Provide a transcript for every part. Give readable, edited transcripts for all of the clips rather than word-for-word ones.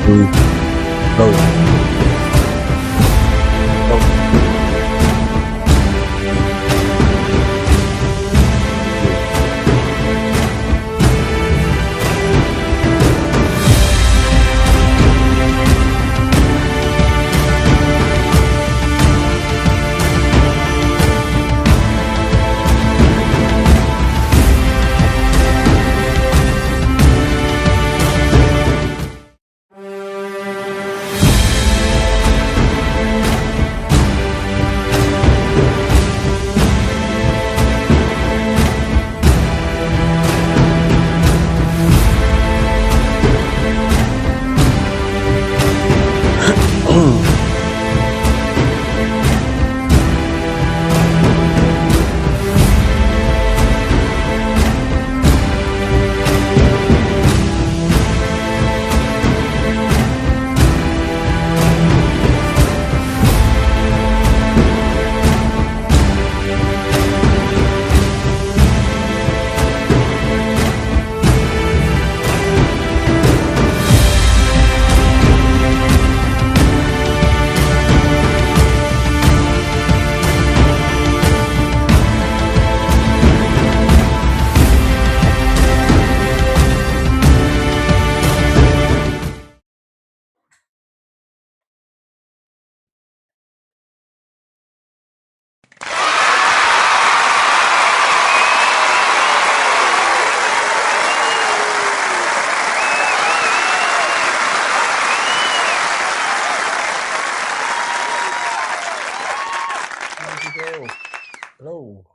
Lou Holtz.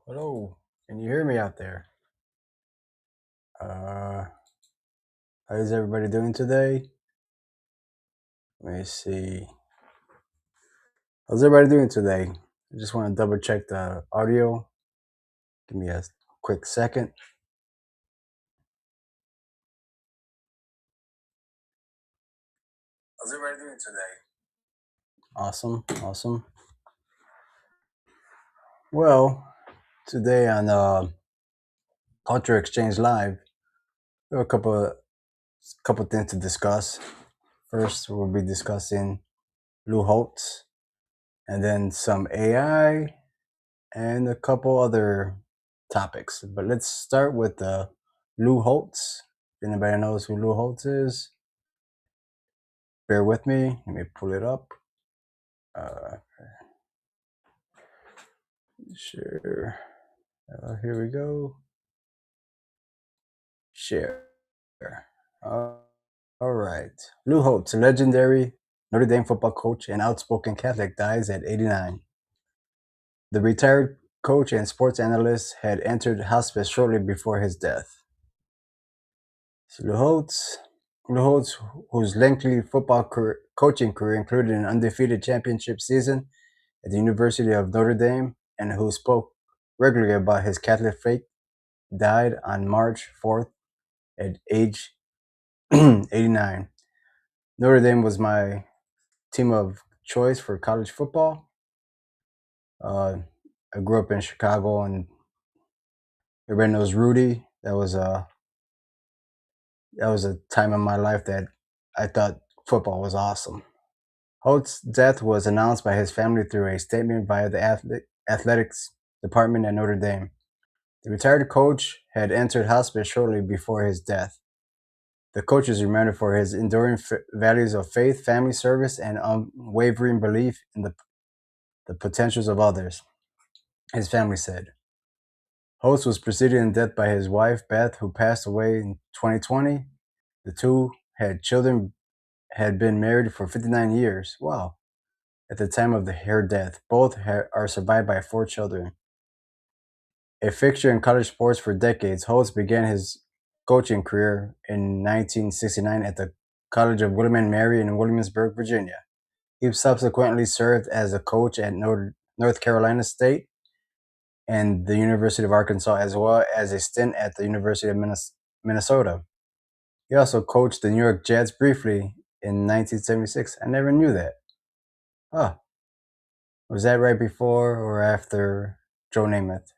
Hello. Can you hear me out there? How is everybody doing today? Let me see. How's everybody doing today? I just want to double check the audio. Give me a quick second. How's everybody doing today? Awesome. Well, today on Culture Exchange Live, we have a couple things to discuss. First, we'll be discussing Lou Holtz, and then some AI, and a couple other topics. But let's start with Lou Holtz. If anybody knows who Lou Holtz is, bear with me. Let me pull it up. Sure. Here we go. Share. All right. Lou Holtz, a legendary Notre Dame football coach and outspoken Catholic, dies at 89. The retired coach and sports analyst had entered hospice shortly before his death. So Lou Holtz, whose lengthy football coaching career included an undefeated championship season at the University of Notre Dame, and who spoke regularly about his Catholic faith, died on March 4th at age 89. Notre Dame was my team of choice for college football. I grew up in Chicago, and everybody knows Rudy. That was a time in my life that I thought football was awesome. Holtz's death was announced by his family through a statement via the athletics department at Notre Dame. The retired coach had entered hospice shortly before his death. The coach is remembered for his enduring values of faith, family service, and unwavering belief in the potentials of others, his family said. Holtz was preceded in death by his wife, Beth, who passed away in 2020. The two had been married for 59 years. Wow. At the time of her death. Both are survived by 4 children. A fixture in college sports for decades, Holtz began his coaching career in 1969 at the College of William and Mary in Williamsburg, Virginia. He subsequently served as a coach at North Carolina State and the University of Arkansas, as well as a stint at the University of Minnesota. He also coached the New York Jets briefly in 1976. I never knew that. Oh, was that right before or after Joe Namath?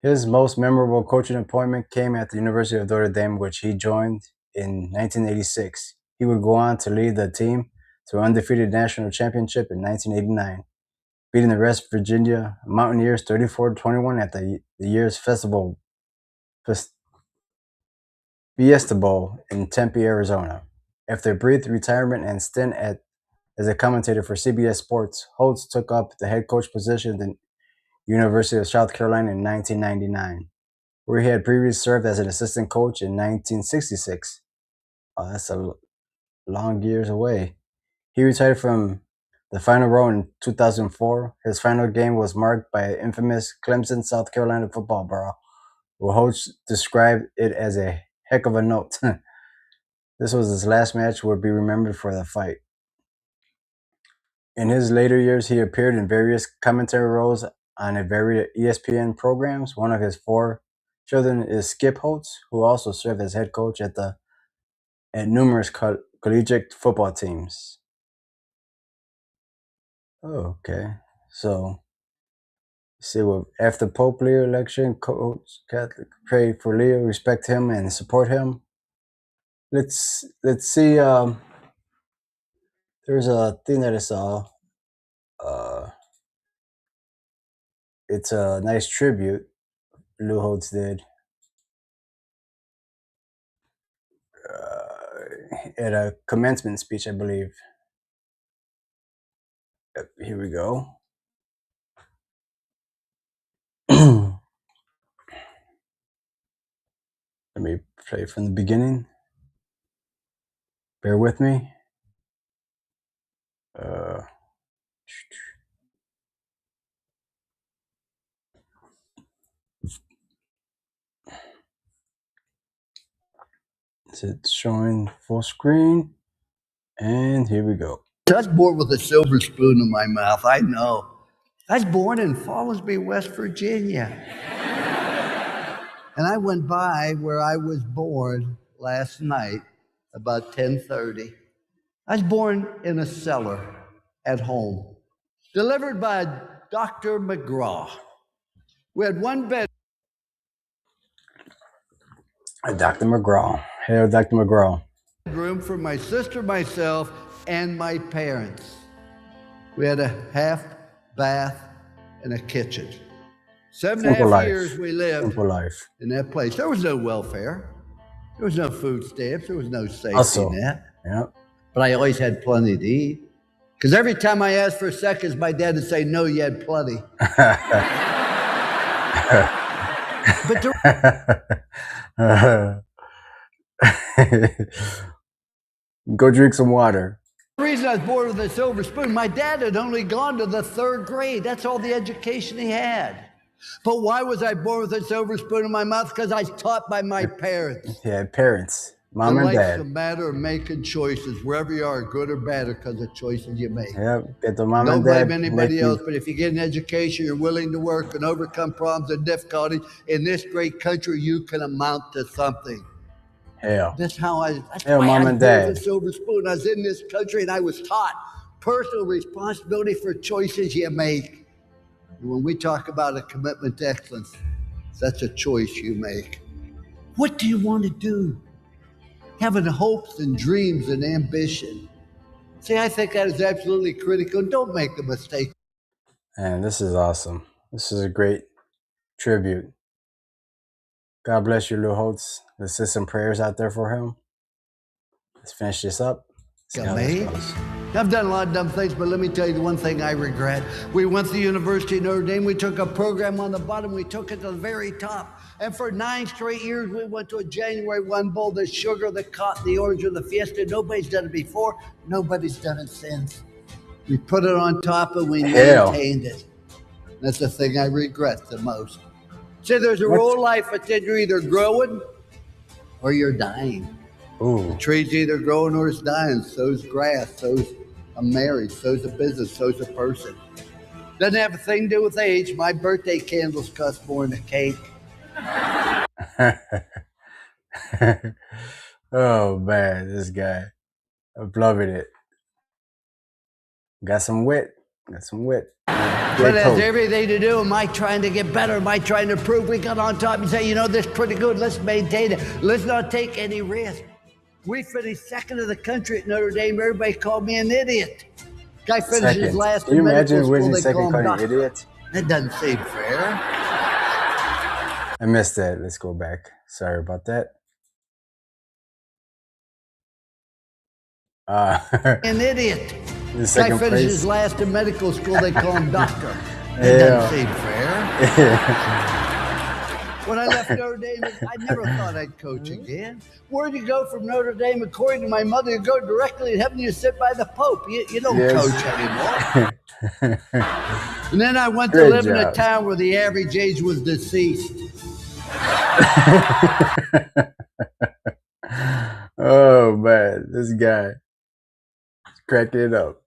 His most memorable coaching appointment came at the University of Notre Dame, which he joined in 1986. He would go on to lead the team to an undefeated national championship in 1989, beating the West Virginia Mountaineers 34-21 at the year's Fiesta Bowl in Tempe, Arizona. After a brief retirement and stint as a commentator for CBS Sports, Holtz took up the head coach position at the University of South Carolina in 1999, where he had previously served as an assistant coach in 1966. Oh, that's a long years away. He retired from the final row in 2004. His final game was marked by an infamous Clemson, South Carolina football brawl, where Holtz described it as a heck of a note. This was his last match, would be remembered for the fight. In his later years, he appeared in various commentary roles on a variety of ESPN programs. One of his 4 children is Skip Holtz, who also served as head coach at numerous collegiate football teams. Oh, okay. So, see what after Pope Leo election, Coach Catholic pray for Leo, respect him, and support him. Let's see. There's a thing that I saw. It's a nice tribute Lou Holtz did at a commencement speech, I believe. Here we go. Let me play from the beginning. Bear with me. Is it showing full screen? And here we go. I was born with a silver spoon in my mouth, I know. I was born in Fallsby, West Virginia. And I went by where I was born last night, about 10:30. I was born in a cellar at home, delivered by Dr. McGraw. We had one bed. Dr. McGraw. Hey, Dr. McGraw. Room for my sister, myself, and my parents. We had a half bath and a kitchen. 7.5 years we lived in that place. There was no welfare. There was no food stamps. There was no safety net. Yep. But I always had plenty to eat. Because every time I asked for seconds, my dad would say, no, you had plenty. But go drink some water. The reason I was born with a silver spoon, my dad had only gone to the 3rd grade. That's all the education he had. But why was I born with a silver spoon in my mouth? Because I was taught by my parents. Yeah, parents, mom and dad. Life's a matter of making choices, wherever you are, good or bad, because of choices you make. Yep, get the mom Don't and dad. Don't blame anybody else, but if you get an education, you're willing to work and overcome problems and difficulties, in this great country, you can amount to something. Hell. That's how I, that's why mom and dad. With a silver spoon. I was in this country and I was taught personal responsibility for choices you make. And when we talk about a commitment to excellence, that's a choice you make. What do you want to do? Having hopes and dreams and ambition. See, I think that is absolutely critical. Don't make the mistake. And this is awesome. This is a great tribute. God bless you, Lou Holtz. Let's send some prayers out there for him. Let's finish this up. I've done a lot of dumb things, but let me tell you the one thing I regret. We went to the University of Notre Dame. We took a program on the bottom. We took it to the very top. And for 9 straight years, we went to a January 1 bowl, the sugar, the cotton, the orange, or the fiesta. Nobody's done it before. Nobody's done it since. We put it on top and we maintained it. That's the thing I regret the most. See, there's a rule in life that said you're either growing or you're dying. Ooh. The tree's either growing or it's dying. So's grass, so's a marriage, so's a business, so's a person. Doesn't have a thing to do with age. My birthday candles cost more than a cake. Oh man, this guy. I'm loving it. Got some wit. Got some wit. But it has everything to do. Am I trying to get better? Am I trying to prove? We got on top and say, you know, this is pretty good. Let's maintain it. Let's not take any risk. We finished second in the country at Notre Dame. Everybody called me an idiot. Guy finishes Second. last Can you in medical imagine school. winning They second call him calling doctor. idiot? That doesn't seem fair. I missed that. Let's go back. Sorry about that. An idiot. The Guy second finishes place. last in medical school. They call him doctor. That doesn't seem fair. When I left Notre Dame, I never thought I'd coach again. Where'd you go from Notre Dame? According to my mother, you go directly to heaven, you sit by the Pope. You don't coach anymore. And then I went to live in a town where the average age was deceased. Oh, man. This guy cracking it up.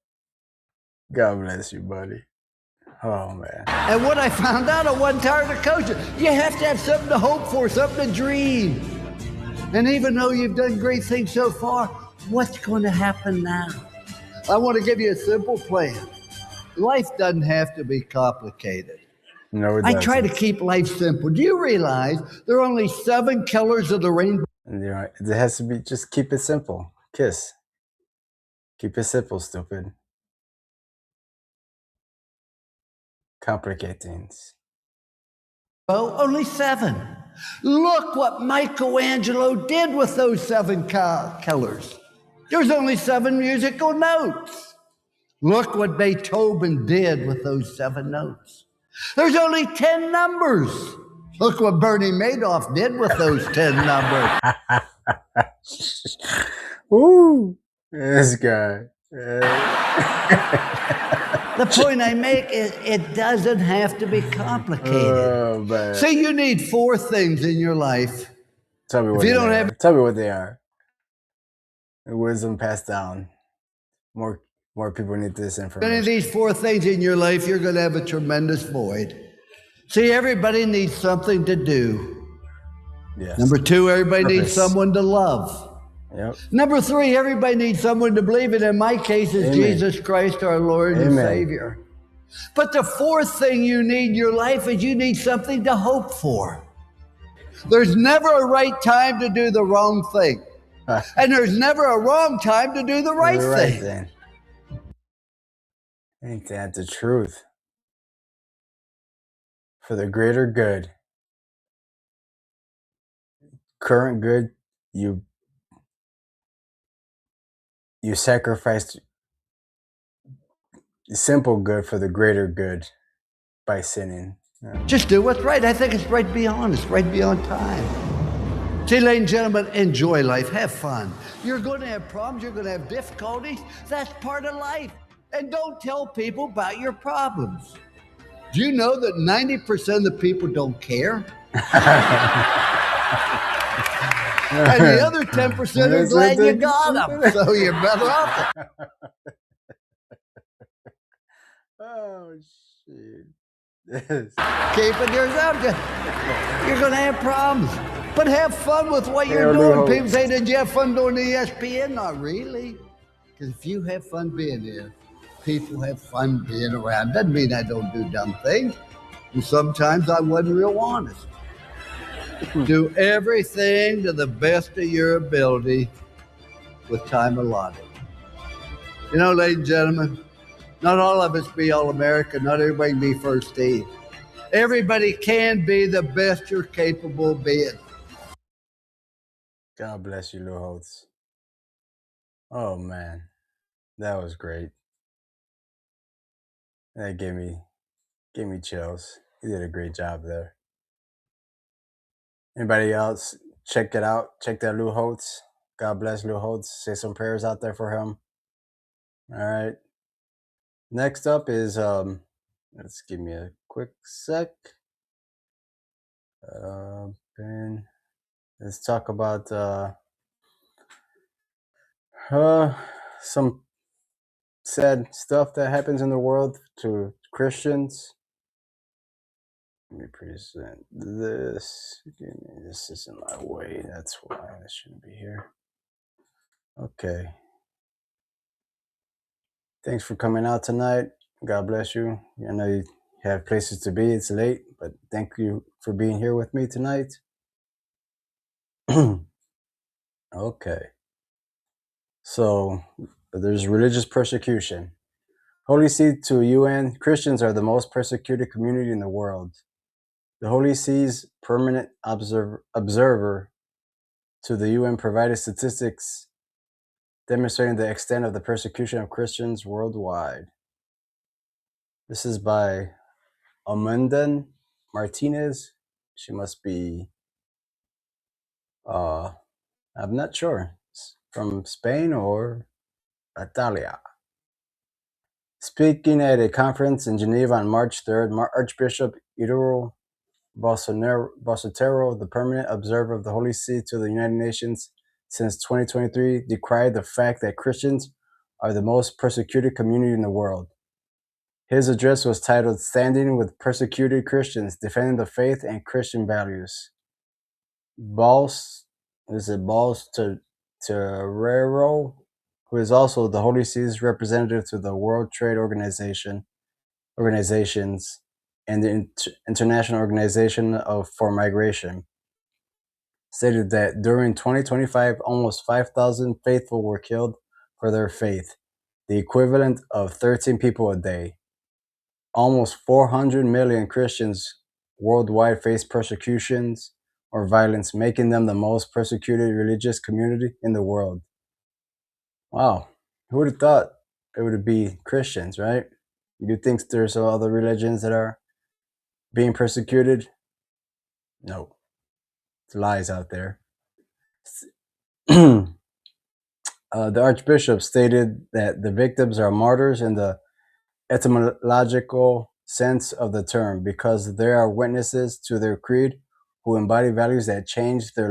God bless you, buddy. Oh, man. And what I found out, I wasn't tired of coaching. You have to have something to hope for, something to dream. And even though you've done great things so far, what's going to happen now? I want to give you a simple plan. Life doesn't have to be complicated. No, it doesn't. I try to keep life simple. Do you realize there are only 7 colors of the rainbow? It has to be, just keep it simple. Kiss. Keep it simple, stupid. Complicate things. Oh, only 7. Look what Michelangelo did with those 7 colors. There's only 7 musical notes. Look what Beethoven did with those 7 notes. There's only 10 numbers. Look what Bernie Madoff did with those 10 numbers. Ooh, this guy. The point I make is it doesn't have to be complicated. Oh, man. See, you need 4 things in your life. Tell me what they are. Tell me what they are. Wisdom passed down. More people need this information. Any of these 4 things in your life, you're going to have a tremendous void. See, everybody needs something to do. Yes. Number 2, everybody needs someone to love. Yep. Number 3, everybody needs someone to believe in. In my case, it's Jesus Christ, our Lord and Savior. But the 4th thing you need in your life is you need something to hope for. There's never a right time to do the wrong thing. And there's never a wrong time to do the right thing. Ain't that the truth? For the greater good. Current good, you sacrificed simple good for the greater good by sinning. Just do what's right. I think it's right to be honest, right to be on time. See, ladies and gentlemen, enjoy life. Have fun. You're going to have problems. You're going to have difficulties. That's part of life. And don't tell people about your problems. Do you know that 90% of the people don't care? And the other 10% are glad you got them. So you're better off. Oh, shit. Keep it yourself. You're going to have problems. But have fun with what you're doing. People say, did you have fun doing ESPN? Not really. Because if you have fun being here, people have fun being around. Doesn't mean I don't do dumb things. And sometimes I wasn't real honest. Do everything to the best of your ability with time allotted. You know, ladies and gentlemen, not all of us be All-American. Not everybody can be first team. Everybody can be the best you're capable of being. God bless you, Lou Holtz. Oh, man. That was great. That gave me chills. He did a great job there. Anybody else? Check it out. Check that Lou Holtz. God bless Lou Holtz. Say some prayers out there for him. All right. Next up is let's give me a quick sec. Ben, let's talk about some sad stuff that happens in the world to Christians. Let me present this. This isn't my way. That's why I shouldn't be here. Okay. Thanks for coming out tonight. God bless you. I know you have places to be. It's late, but thank you for being here with me tonight. Okay. So there's religious persecution. Holy See to UN, Christians are the most persecuted community in the world. The Holy See's permanent observer to the UN provided statistics demonstrating the extent of the persecution of Christians worldwide. This is by Amanda Martinez. She must be, I'm not sure, from Spain or Italia. Speaking at a conference in Geneva on March 3rd, Archbishop Iduro Bolsonaro, the permanent observer of the Holy See to the United Nations since 2023, decried the fact that Christians are the most persecuted community in the world. His address was titled Standing with Persecuted Christians, Defending the Faith and Christian Values. Terrero, who is also the Holy See's representative to the World Trade Organizations and the International Organization for Migration, stated that during 2025, almost 5,000 faithful were killed for their faith, the equivalent of 13 people a day. Almost 400 million Christians worldwide face persecutions or violence, making them the most persecuted religious community in the world. Wow, who would have thought it would be Christians, right? You think there's some other religions that are being persecuted? No, it's lies out there. The Archbishop stated that the victims are martyrs in the etymological sense of the term because they are witnesses to their creed who embody values that change the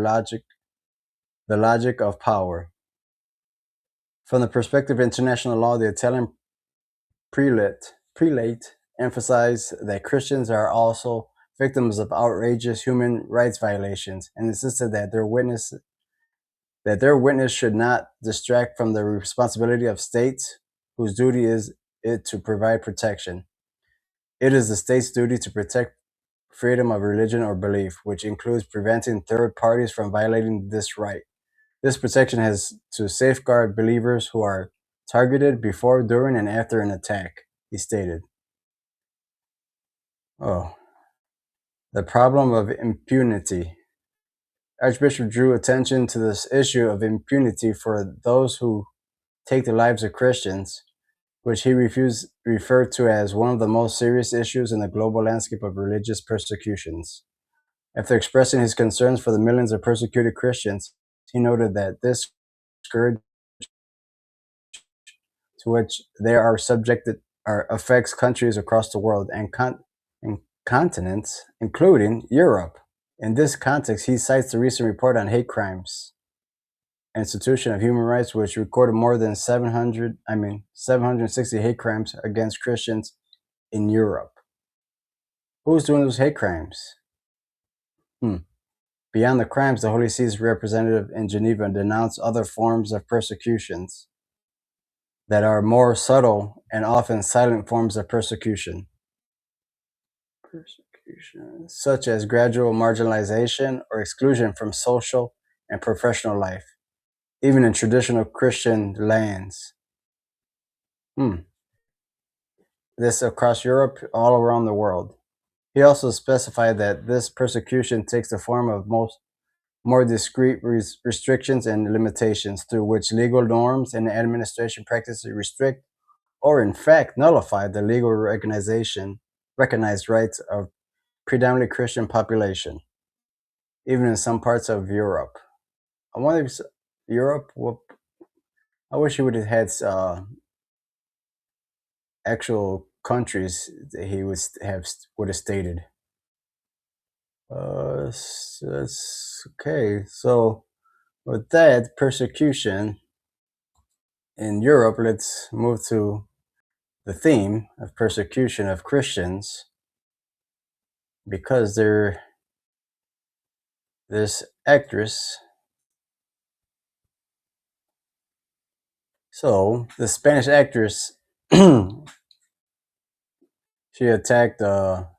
logic of power. From the perspective of international law, the Italian prelate emphasized that Christians are also victims of outrageous human rights violations and insisted that their witness should not distract from the responsibility of states whose duty is it to provide protection. It is the state's duty to protect freedom of religion or belief, which includes preventing third parties from violating this right. This protection has to safeguard believers who are targeted before, during, and after an attack, he stated. Oh, the problem of impunity. Archbishop drew attention to this issue of impunity for those who take the lives of Christians, which he referred to as one of the most serious issues in the global landscape of religious persecutions. After expressing his concerns for the millions of persecuted Christians, he noted that this scourge to which they are subjected affects countries across the world and continents, including Europe. In this context, he cites the recent report on hate crimes Institution of Human Rights, which recorded more than 760 hate crimes against Christians in Europe. Who's doing those hate crimes? Beyond the crimes, the Holy See's representative in Geneva denounced other forms of persecutions that are more subtle and often silent forms of persecution, such as gradual marginalization or exclusion from social and professional life, even in traditional Christian lands. This across Europe, all around the world. He also specified that this persecution takes the form of more discrete restrictions and limitations through which legal norms and administration practices restrict or in fact nullify the legal recognized rights of predominantly Christian population, even in some parts of Europe. I wonder if Europe, I wish he would have had actual countries that he would have stated. Okay, so with that persecution in Europe, let's move to the theme of persecution of Christians, because this actress. So the Spanish actress, she attacked. Well,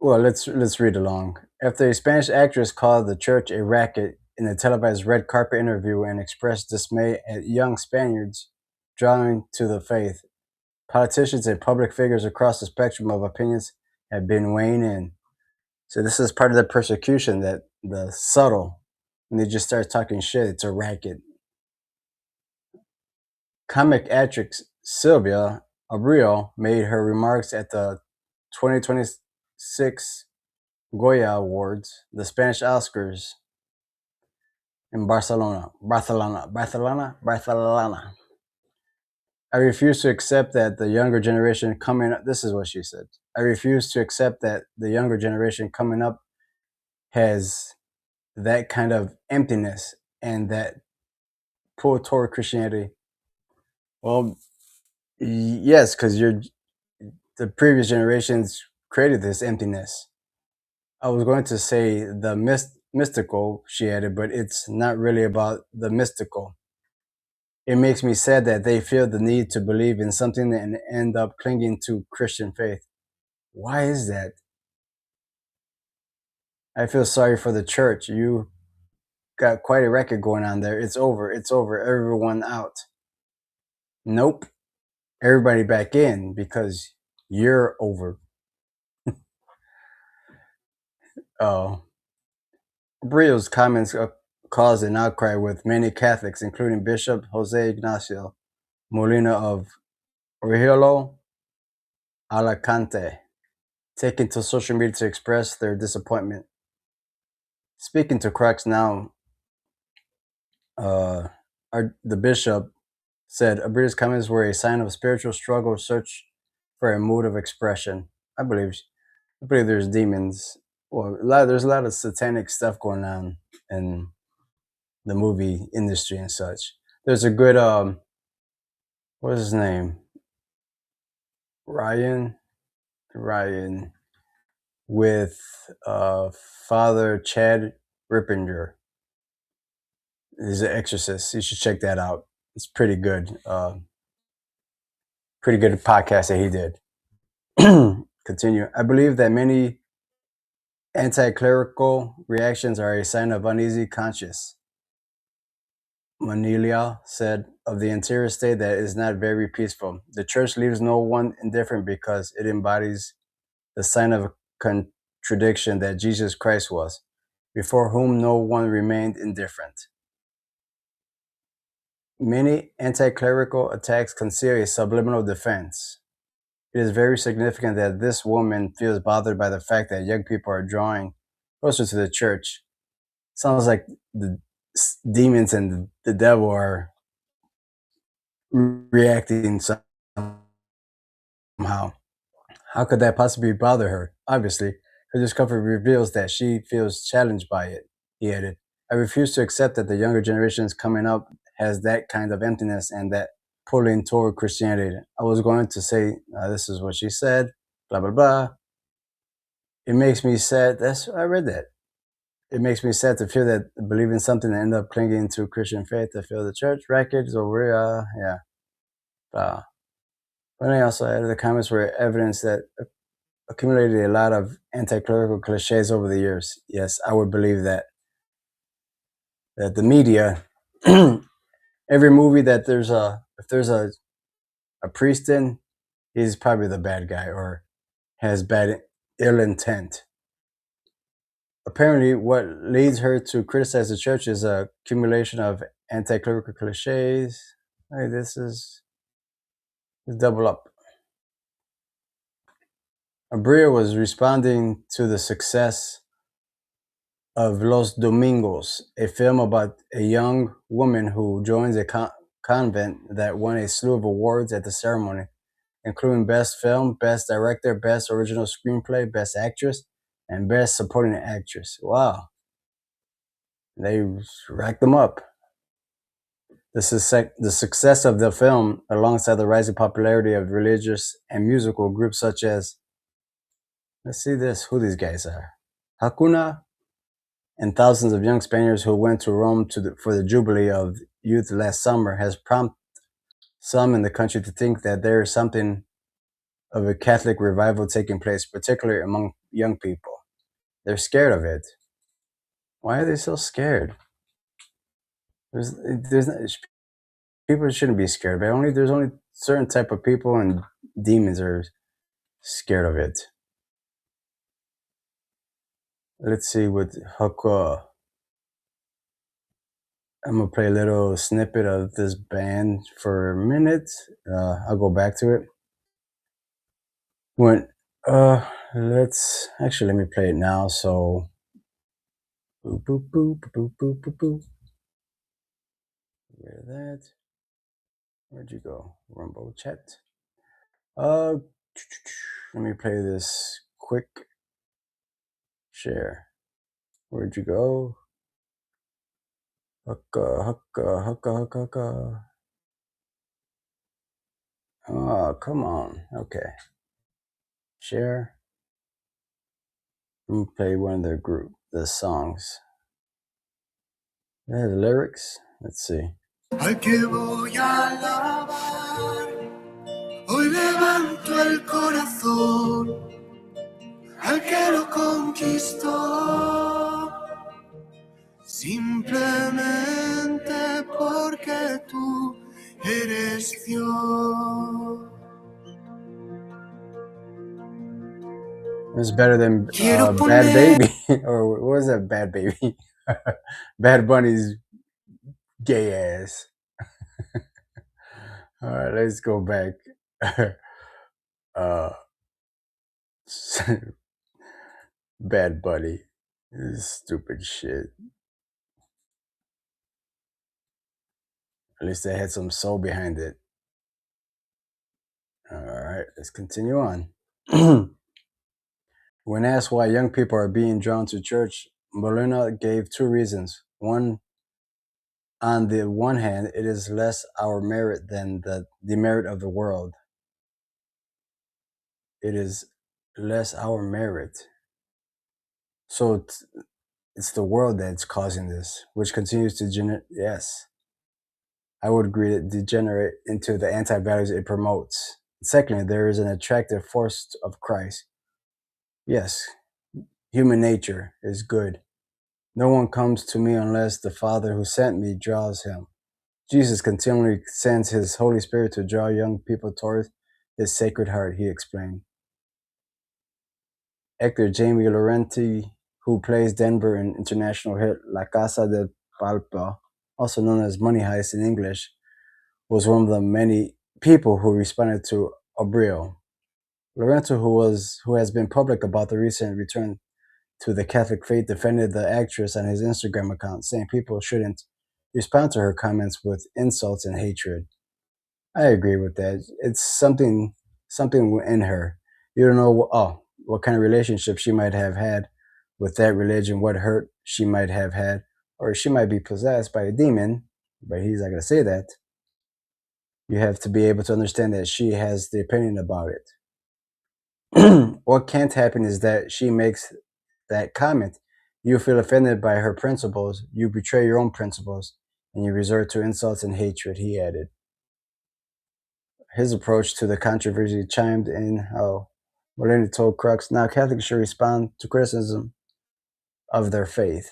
let's read along. After a Spanish actress called the church a racket in a televised red carpet interview and expressed dismay at young Spaniards drawing to the faith. Politicians and public figures across the spectrum of opinions have been weighing in. So this is part of the persecution, that the subtle, when they just start talking shit, it's a racket. Comic actress Sylvia Abril made her remarks at the 2026 Goya Awards, the Spanish Oscars, in Barcelona. I refuse to accept that the younger generation coming up, this is what she said. I refuse to accept that the younger generation coming up has that kind of emptiness and that pull toward Christianity. Well, yes, because the previous generations created this emptiness. I was going to say the mystical, she added, but it's not really about the mystical. It makes me sad that they feel the need to believe in something and end up clinging to Christian faith. Why is that? I feel sorry for the church. You got quite a record going on there. It's over. It's over. Everyone out. Nope. Everybody back in because you're over. Oh. Brillo's comments caused an outcry with many Catholics, including Bishop Jose Ignacio Molina of Orihuela, Alicante, taking to social media to express their disappointment. Speaking to Crux Now, the bishop said Abrila's comments were a sign of spiritual struggle, search for a mood of expression. I believe there's demons. Well, there's a lot of satanic stuff going on in the movie industry and such. There's a good what's his name? Ryan with Father Chad Rippinger. He's an exorcist. You should check that out. It's pretty good. Pretty good podcast that he did. Continue. I believe that many anti-clerical reactions are a sign of uneasy conscience. Manilia said of the interior state that is not very peaceful. The church leaves no one indifferent because it embodies the sign of contradiction that Jesus Christ was, before whom no one remained indifferent. Many anti-clerical attacks conceal a subliminal defense. It is very significant that this woman feels bothered by the fact that young people are drawing closer to the church. Sounds like the demons and the devil are reacting somehow. How could that possibly bother her? Obviously, her discomfort reveals that she feels challenged by it, he added. I refuse to accept that the younger generations coming up has that kind of emptiness and that pulling toward Christianity. I was going to say, this is what she said, blah, blah, blah. It makes me sad. I read that. It makes me sad to feel that believing something and end up clinging to Christian faith. To feel the church records over, yeah. But I also added the comments were evidence that accumulated a lot of anti-clerical cliches over the years. Yes, I would believe that. That the media, every movie that if there's a priest in, he's probably the bad guy or has ill intent. Apparently, what leads her to criticize the church is a accumulation of anti-clerical cliches. Hey, this is double up. Abria was responding to the success of Los Domingos, a film about a young woman who joins a convent that won a slew of awards at the ceremony, including Best Film, Best Director, Best Original Screenplay, Best Actress, and Best Supporting Actress. Wow. They racked them up. The success of the film, alongside the rising popularity of religious and musical groups such as, let's see who these guys are. Hakuna, and thousands of young Spaniards who went to Rome for the Jubilee of Youth last summer, has prompted some in the country to think that there is something of a Catholic revival taking place, particularly among young people. They're scared of it. Why are they so scared? There's people shouldn't be scared, but there's only certain type of people and demons are scared of it. Let's see what Hakka. I'm gonna play a little snippet of this band for a minute. I'll go back to it. When let's actually let me play it now. So boop boop boop boop boop boop boop. Rid of that. Where'd you go? Rumble chat. Uh, let me play this quick share. Where'd you go? Hucka, hucka, hucka, hucka, hucka. Oh, come on. Okay. Share. Let me play one of the songs. The lyrics. Let's see. Al que voy a alabar, hoy levanto el corazón, al que lo conquistó, simplemente porque tú eres Dios. It's better than Bad Baby. Or what was that? Bad Baby? Bad Bunny's gay ass. All right, let's go back. Bad Bunny. This is stupid shit. At least they had some soul behind it. All right, let's continue on. When asked why young people are being drawn to church, Molina gave two reasons. One, on the one hand, it is less our merit than the merit of the world. It is less our merit. So it's the world that's causing this, which continues to yes. I would agree that degenerate into the anti-values it promotes. Secondly, there is an attractive force of Christ. Yes, human nature is good. No one comes to me unless the Father who sent me draws him. Jesus continually sends his Holy Spirit to draw young people towards his sacred heart, he explained. Actor Jamie Laurenti, who plays Denver in international hit La Casa de Papel, also known as Money Heist in English, was one of the many people who responded to Obreo. Laurenti, who has been public about the recent return to the Catholic faith, defended the actress on his Instagram account, saying people shouldn't respond to her comments with insults and hatred. I agree with that. It's something in her. You don't know what kind of relationship she might have had with that religion, what hurt she might have had, or she might be possessed by a demon, but he's not going to say that. You have to be able to understand that she has the opinion about it. What can't happen is that she makes that comment. You feel offended by her principles, you betray your own principles, and you resort to insults and hatred, he added. His approach to the controversy chimed in how Molina told Crux, now Catholics should respond to criticism of their faith.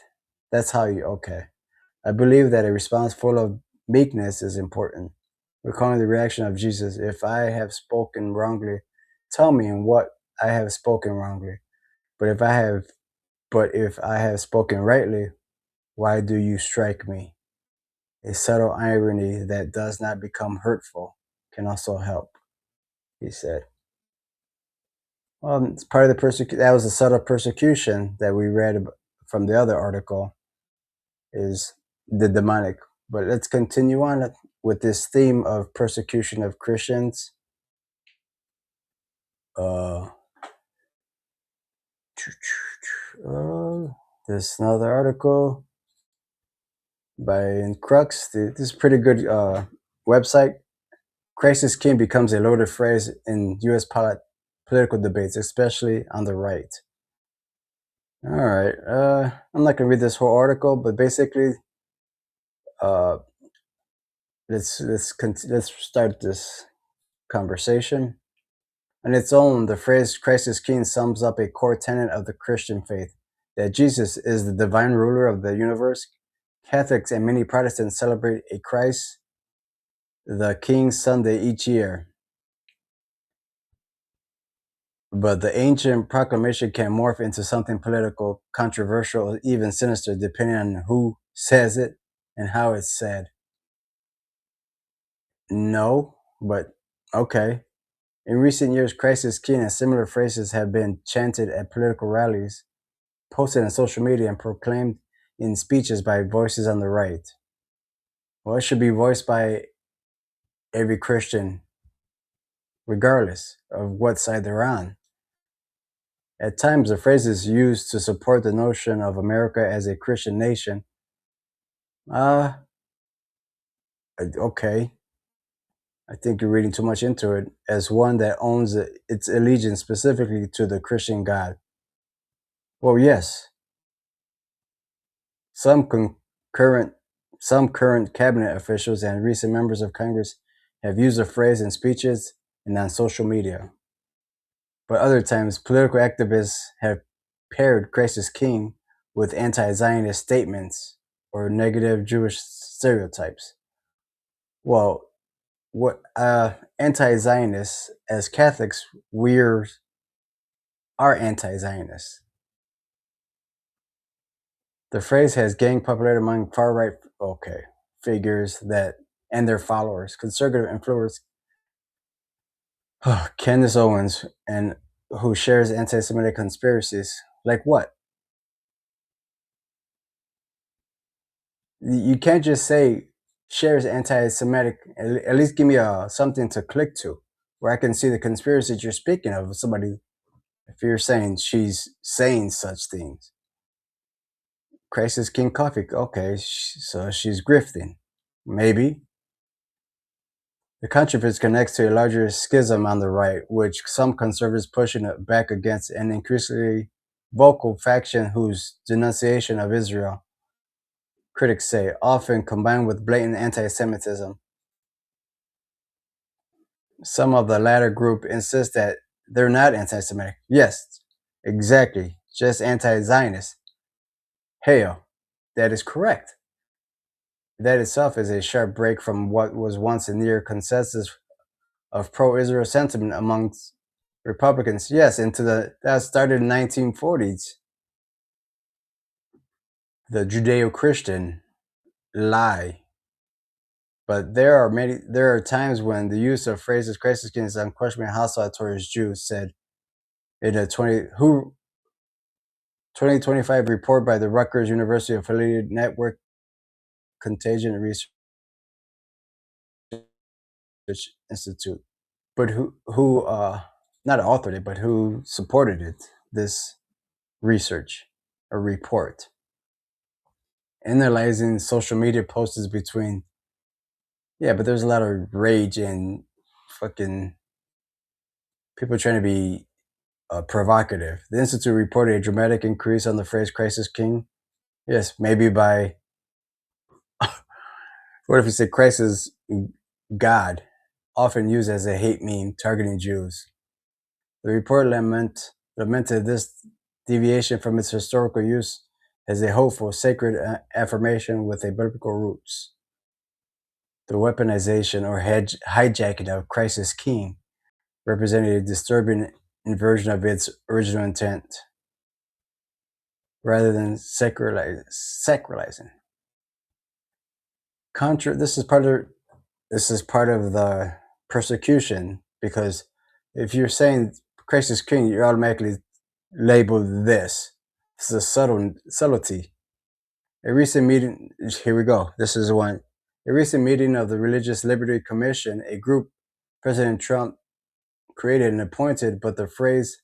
That's how okay. I believe that a response full of meekness is important. Recalling the reaction of Jesus, if I have spoken wrongly, tell me in what I have spoken wrongly. But if I have spoken rightly, why do you strike me? A subtle irony that does not become hurtful can also help, he said. It's part of the persecution. That was a subtle persecution that we read from the other article, is the demonic. But let's continue on with this theme of persecution of Christians. There's another article by Crux. This is pretty good website. Crisis king becomes a loaded phrase in U.S. political debates, especially on the right. All right. I'm not gonna read this whole article, but basically, let's start this conversation. On its own, the phrase "Christ is King" sums up a core tenet of the Christian faith: that Jesus is the divine ruler of the universe, Catholics and many Protestants celebrate a Christ the King Sunday each year. But the ancient proclamation can morph into something political, controversial, or even sinister, depending on who says it and how it's said. No, but okay. In recent years, Christ is King and similar phrases have been chanted at political rallies, posted on social media, and proclaimed in speeches by voices on the right. Well, it should be voiced by every Christian, regardless of what side they're on. At times, the phrase is used to support the notion of America as a Christian nation. Uh, okay. I think you're reading too much into it as one that owns its allegiance specifically to the Christian God. Well, yes, some concurrent, some current cabinet officials and recent members of Congress have used the phrase in speeches and on social media. But other times, political activists have paired Christ as King with anti-Zionist statements or negative Jewish stereotypes. Well, what anti-Zionists as Catholics are anti-Zionists. The phrase has gained popularity among far-right figures that and their followers. Conservative influencers Candace Owens and who shares anti-Semitic conspiracies. Like what? You can't just say shares anti-Semitic. At least give me something to click to, where I can see the conspiracy that you're speaking of. Somebody, if you're saying she's saying such things, Christ is King Coffee. Okay, so she's grifting, maybe. The controversy connects to a larger schism on the right, which some conservatives pushing it back against an increasingly vocal faction whose denunciation of Israel, critics say, often combined with blatant anti-Semitism. Some of the latter group insist that they're not anti-Semitic. Yes, exactly, just anti-Zionist. Hell, that is correct. That itself is a sharp break from what was once a near consensus of pro-Israel sentiment amongst Republicans. Yes, that started in the 1940s. The Judeo-Christian lie. But there are times when the use of phrases Christ is King is unquestionably hostile towards Jews, said in a 2025 report by the Rutgers University affiliated network Contagion Research Institute. But who not authored it, but who supported it, this research, a report. Analyzing social media posts between, yeah, but there's a lot of rage and fucking people trying to be provocative. The Institute reported a dramatic increase on the phrase Christ is King. Yes, maybe by, what if you say Christ is God, often used as a hate meme targeting Jews. The report lamented this deviation from its historical use as a hopeful, sacred affirmation with a biblical roots. The weaponization or hijacking of Christ as King represented a disturbing inversion of its original intent, rather than sacralizing. This is part of the persecution, because if you're saying Christ is King, you're automatically labeled this. This is a subtlety. A recent meeting, here we go. This is one. A recent meeting of the Religious Liberty Commission, a group President Trump created and appointed, but the phrase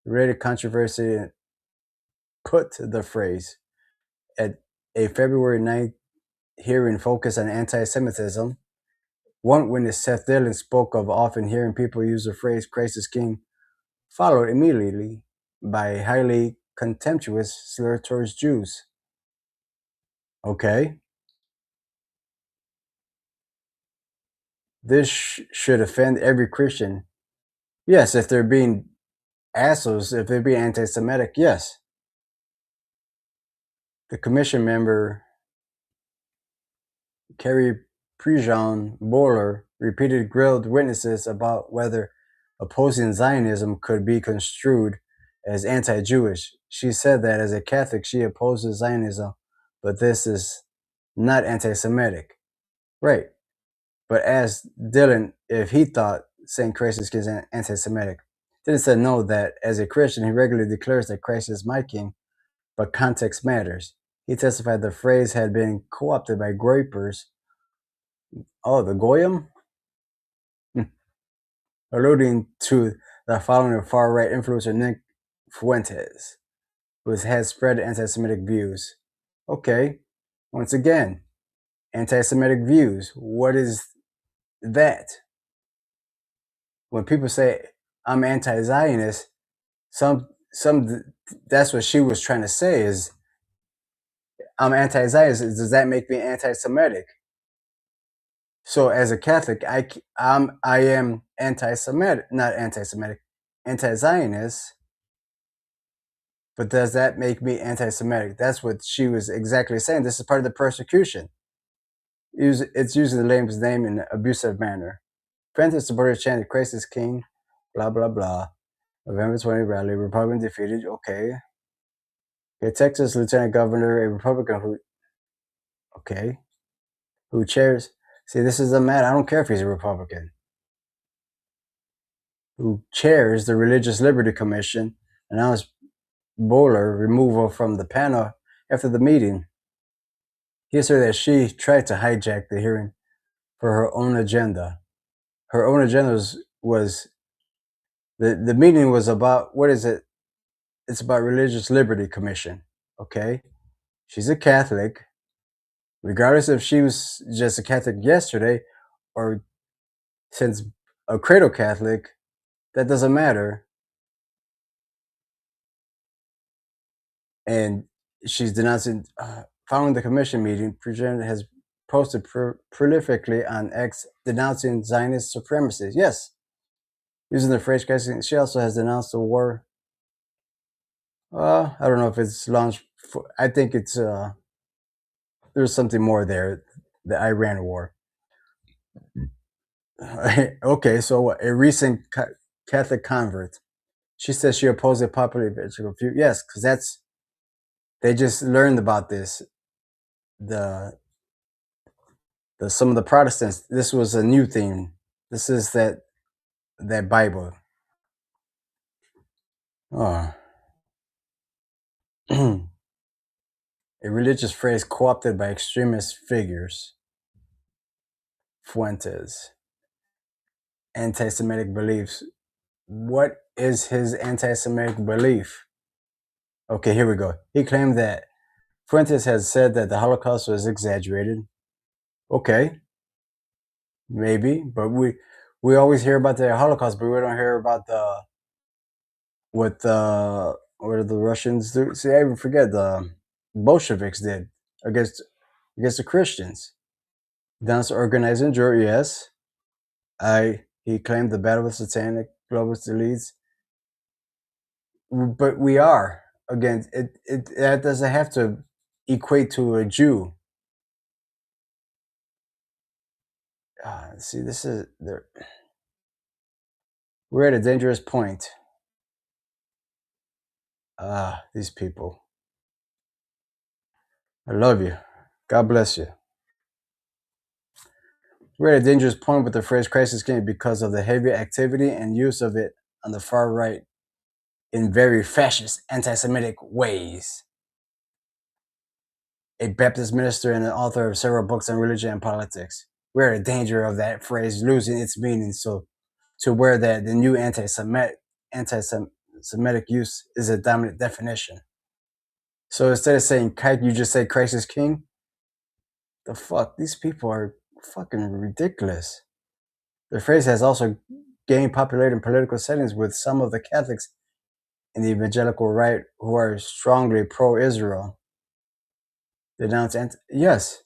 related controversy put the phrase at a February 9th hearing focused on anti-Semitism. One witness, Seth Dillon, spoke of often hearing people use the phrase Christ is King, followed immediately by a highly contemptuous slur towards Jews. Okay. This should offend every Christian. Yes, if they're being assholes, if they're being anti-Semitic, yes. The commission member Carrie Prejean Bowler repeatedly grilled witnesses about whether opposing Zionism could be construed as anti-Jewish. She said that as a Catholic, she opposes Zionism, but this is not anti-Semitic. Right. But asked Dylan if he thought saying Christ is anti-Semitic. Dylan said no, that as a Christian, he regularly declares that Christ is my king, but context matters. He testified the phrase had been co-opted by groypers. Oh, the Goyim? Alluding to the following of far-right influencer Nick Fuentes, who has spread anti-Semitic views. Okay, once again, anti-Semitic views. What is that? When people say I'm anti-Zionist, some that's what she was trying to say is I'm anti-Zionist. Does that make me anti-Semitic? So as a Catholic, I am anti-Semitic, not anti-Semitic, anti-Zionist. But does that make me anti-Semitic? That's what she was exactly saying. This is part of the persecution. It's using the Lamb's name in an abusive manner. Francis supporters chanted, Christ is King, blah, blah, blah. November 20 rally, Republican defeated. Okay. Texas Lieutenant Governor, a Republican who chairs. See, this is a man. I don't care if he's a Republican. Who chairs the Religious Liberty Commission, announced Bowler removal from the panel after the meeting. He asserted that she tried to hijack the hearing for her own agenda. Her own agenda was the meeting was about, what is it? It's about Religious Liberty Commission. Okay. She's a Catholic. Regardless if she was just a Catholic yesterday or since a cradle Catholic, that doesn't matter. And she's denouncing, following the commission meeting, President has posted prolifically on X denouncing Zionist supremacy. Yes, using the phrase, she also has denounced the war. I don't know if it's launched. I think it's there's something more there. The Iran war. Okay, so what? A recent Catholic convert. She says she opposed a popular evangelical view. Yes, because they just learned about this. Some of the Protestants. This was a new thing. This is that Bible. Oh. A religious phrase co-opted by extremist figures. Fuentes. Anti-Semitic beliefs. What is his anti-Semitic belief? Okay, here we go. He claimed that Fuentes has said that the Holocaust was exaggerated. Okay, maybe, but we always hear about the Holocaust, but we don't hear about what the Russians do. See, I even forget the Bolsheviks did against the Christians. Dance organized injury, yes. He claimed the battle with satanic globalist elites, but we are against it. That doesn't have to equate to a Jew. See, this is we're at a dangerous point. These people. I love you. God bless you. We're at a dangerous point with the phrase crisis king because of the heavy activity and use of it on the far right in very fascist, anti-Semitic ways. A Baptist minister and an author of several books on religion and politics. We're in danger of that phrase losing its meaning, so to where that the new anti-Semitic use is a dominant definition. So instead of saying kike, you just say Christ is king? The fuck? These people are fucking ridiculous. The phrase has also gained popularity in political settings with some of the Catholics in the evangelical right who are strongly pro-Israel. Denounce yes.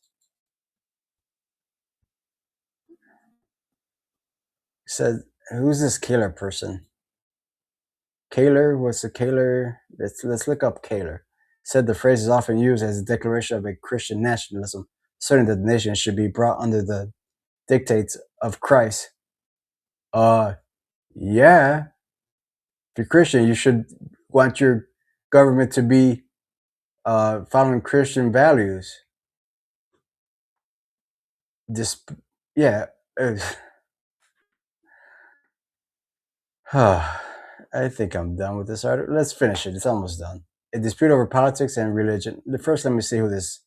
Said, who's this Kaler person? Kaler, what's a Kaler? Let's look up Kaler. Said the phrase is often used as a declaration of a Christian nationalism, asserting that the nation should be brought under the dictates of Christ. Yeah. If you're Christian, you should want your government to be following Christian values. This, yeah. I think I'm done with this article. Let's finish it. It's almost done. A dispute over politics and religion. First, let me see who this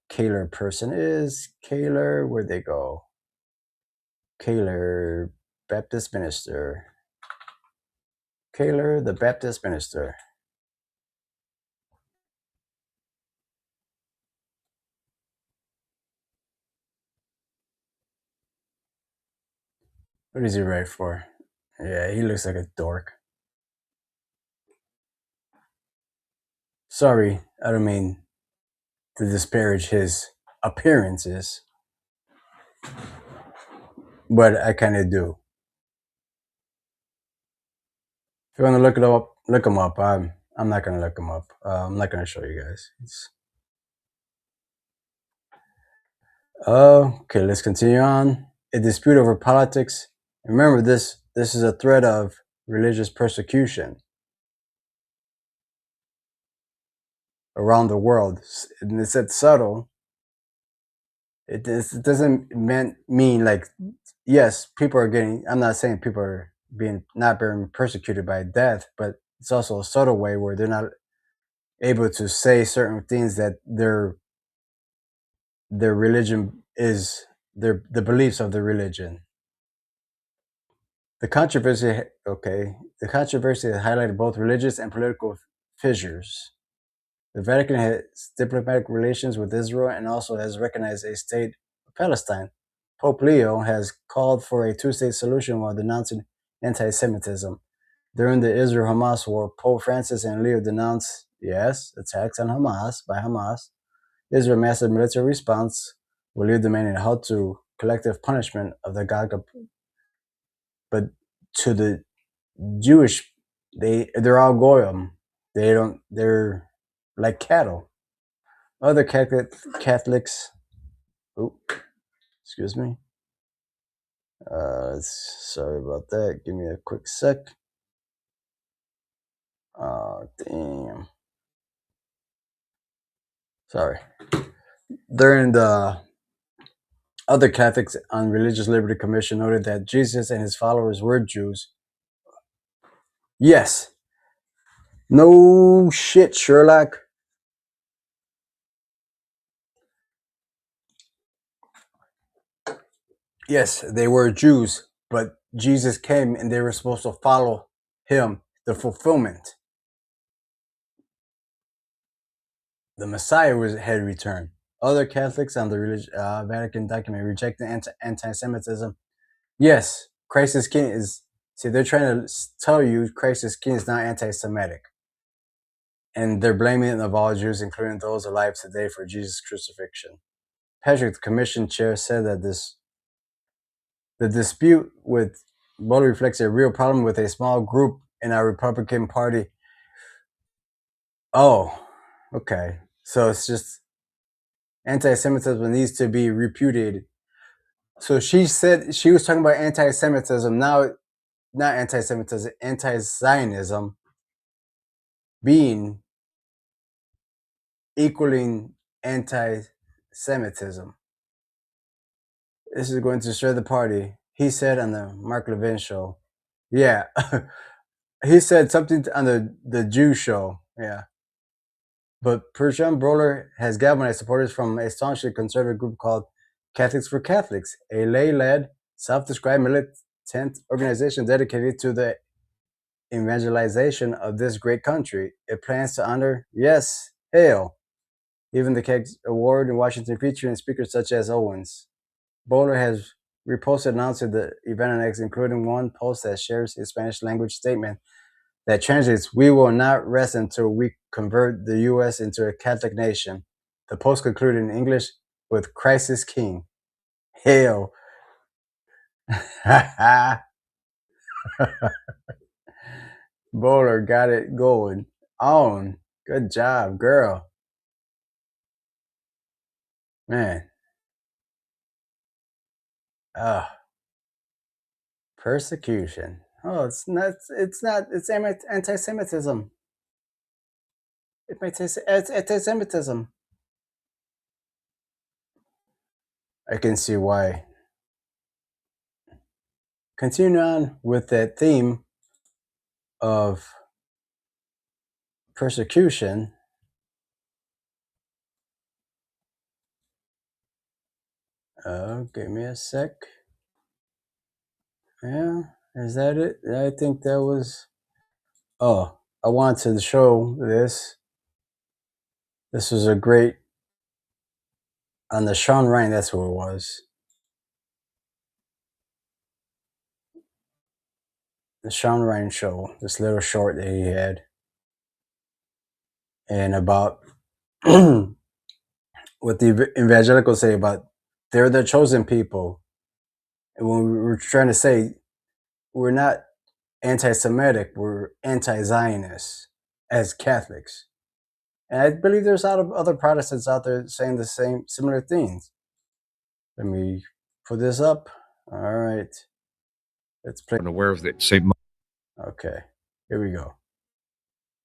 Kaler person is. Kaler, where'd they go? Kaler, Baptist minister. Kaler, the Baptist minister. What is he right for? Yeah, he looks like a dork. Sorry, I don't mean to disparage his appearances, but I kind of do. If you want to look it up, look him up. I'm not gonna look him up. I'm not gonna show you guys. Okay, let's continue on. A dispute over politics. Remember, this is a threat of religious persecution around the world, and it's subtle. It doesn't mean like, yes, people are getting. I'm not saying people are not being persecuted by death, but it's also a subtle way where they're not able to say certain things that their religion is the beliefs of the religion. The controversy has highlighted both religious and political fissures. The Vatican has diplomatic relations with Israel and also has recognized a state of Palestine. Pope Leo has called for a two-state solution while denouncing anti-Semitism. During the Israel-Hamas war, Pope Francis and Leo denounced, yes, attacks on Hamas by Hamas, Israel's massive military response, with Leo demanding a halt to collective punishment of the Gaza. But to the Jewish, they're all goyim. They're like cattle. Other Catholics, excuse me. Sorry about that. Give me a quick sec. Damn. Sorry. During the other Catholics on Religious Liberty Commission noted that Jesus and his followers were Jews. Yes. No shit, Sherlock. Yes, they were Jews, but Jesus came and they were supposed to follow him, the fulfillment. The Messiah had returned. Other Catholics on the Vatican document rejecting anti-Semitism. Yes, Christ is King is. See, they're trying to tell you Christ is King is not anti-Semitic, and they're blaming it of all Jews, including those alive today, for Jesus' crucifixion. Patrick, the commission chair, said that the dispute with Boehler reflects a real problem with a small group in our Republican Party. Oh, okay. So it's just anti-Semitism needs to be repudiated. So she said she was talking about anti-Semitism. Now, not anti-Semitism, anti-Zionism being equaling anti-Semitism. This is going to stir the party. He said on the Mark Levin show. Yeah. He said something on the Jew show. Yeah. But Persian Broler has galvanized supporters from a staunchly conservative group called Catholics for Catholics, a lay-led, self-described militant organization dedicated to the evangelization of this great country. It plans to honor, yes, hail, even the Kegs Award in Washington featuring speakers such as Owens. Bowler has reposted announcing the event on X, including one post that shares his Spanish language statement that translates, "We will not rest until we convert the U.S. into a Catholic nation." The post concluded in English with, "Christ is King. Hail." Bowler got it going on. Good job, girl. Man. Ah, persecution. Oh, it's not. It's not. It's anti-Semitism. It's anti-Semitism. I can see why. Continue on with that theme of persecution. Give me a sec. Yeah, is that it? I think that was. Oh, I wanted to show this. This was a great on the Sean Ryan. That's who it was. The Sean Ryan show. This little short that he had, and about what the evangelicals say about they're the chosen people. And when we were trying to say we're not anti-Semitic, we're anti-Zionist as Catholics. And I believe there's a lot of other Protestants out there saying the same similar things. Let me put this up. All right. Let's play. Unaware of that. Okay. Here we go.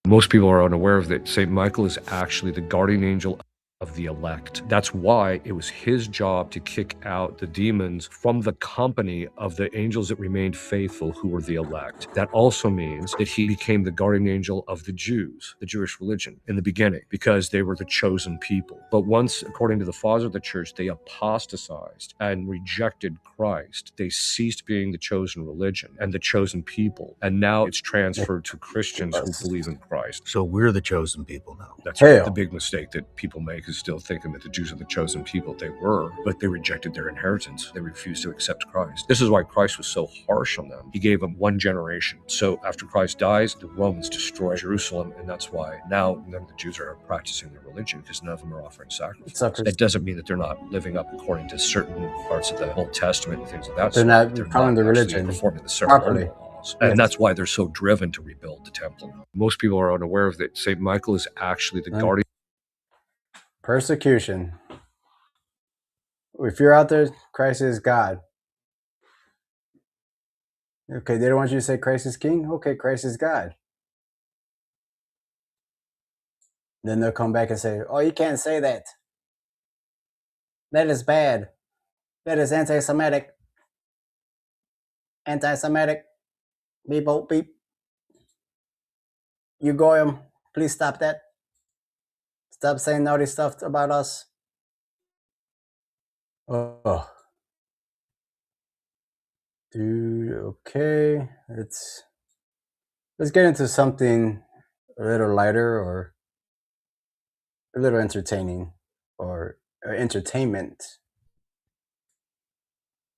Most people are unaware of that. St. Michael is actually the guardian angel of the elect. That's why it was his job to kick out the demons from the company of the angels that remained faithful, who were the elect. That also means that he became the guardian angel of the Jews, the Jewish religion, in the beginning, because they were the chosen people. But once, according to the fathers of the church, they apostatized and rejected Christ, they ceased being the chosen religion and the chosen people. And now it's transferred to Christians who believe in Christ. So we're the chosen people now. That's Hell. the big mistake that people make, is still thinking that the Jews are the chosen people. They were, but they rejected their inheritance. They refused to accept Christ. This is why Christ was so harsh on them. He gave them one generation. So after Christ dies, the Romans destroy Jerusalem, and that's why now none of the Jews are practicing their religion, because none of them are offering sacrifices. That doesn't mean that they're not living up according to certain parts of the Old Testament and things like that. They're not following the religion performing the properly. ceremonial laws. And that's why they're so driven to rebuild the temple. Most people are unaware of that. St. Michael is actually the guardian. Persecution. If you're out there, Christ is God. Okay, they don't want you to say Christ is King? Okay, Christ is God. Then they'll come back and say, oh, you can't say that. That is bad. That is anti-Semitic. Anti-Semitic. Beep, oh, beep. You goyim, please stop that. Stop saying naughty stuff about us. Oh. Dude, okay. Let's get into something a little lighter or a little entertaining or entertainment.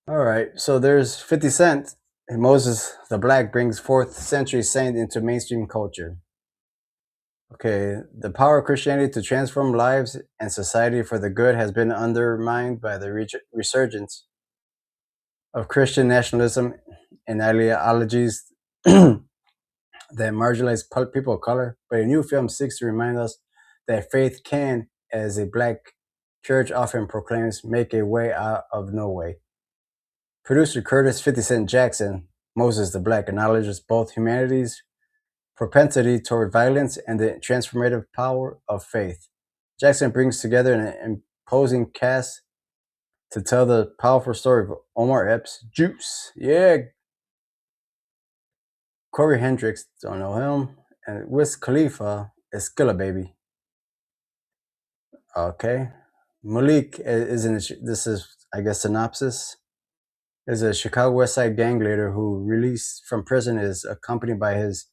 All right, so there's 50 Cent. And Moses the Black brings 4th century saint into mainstream culture. Okay, the power of Christianity to transform lives and society for the good has been undermined by the resurgence of Christian nationalism and ideologies that marginalize people of color. But a new film seeks to remind us that faith can, as a Black church often proclaims, make a way out of no way. Producer Curtis 50 Cent Jackson, Moses the Black, acknowledges both humanity's propensity toward violence and the transformative power of faith. Jackson brings together an imposing cast to tell the powerful story of Omar Epps, Juice, yeah, Corey Hendricks, don't know him, and Wiz Khalifa, Skilla Baby. Okay, Malik is in this is, I guess, synopsis. Is a Chicago West Side gang leader who, released from prison, is accompanied by his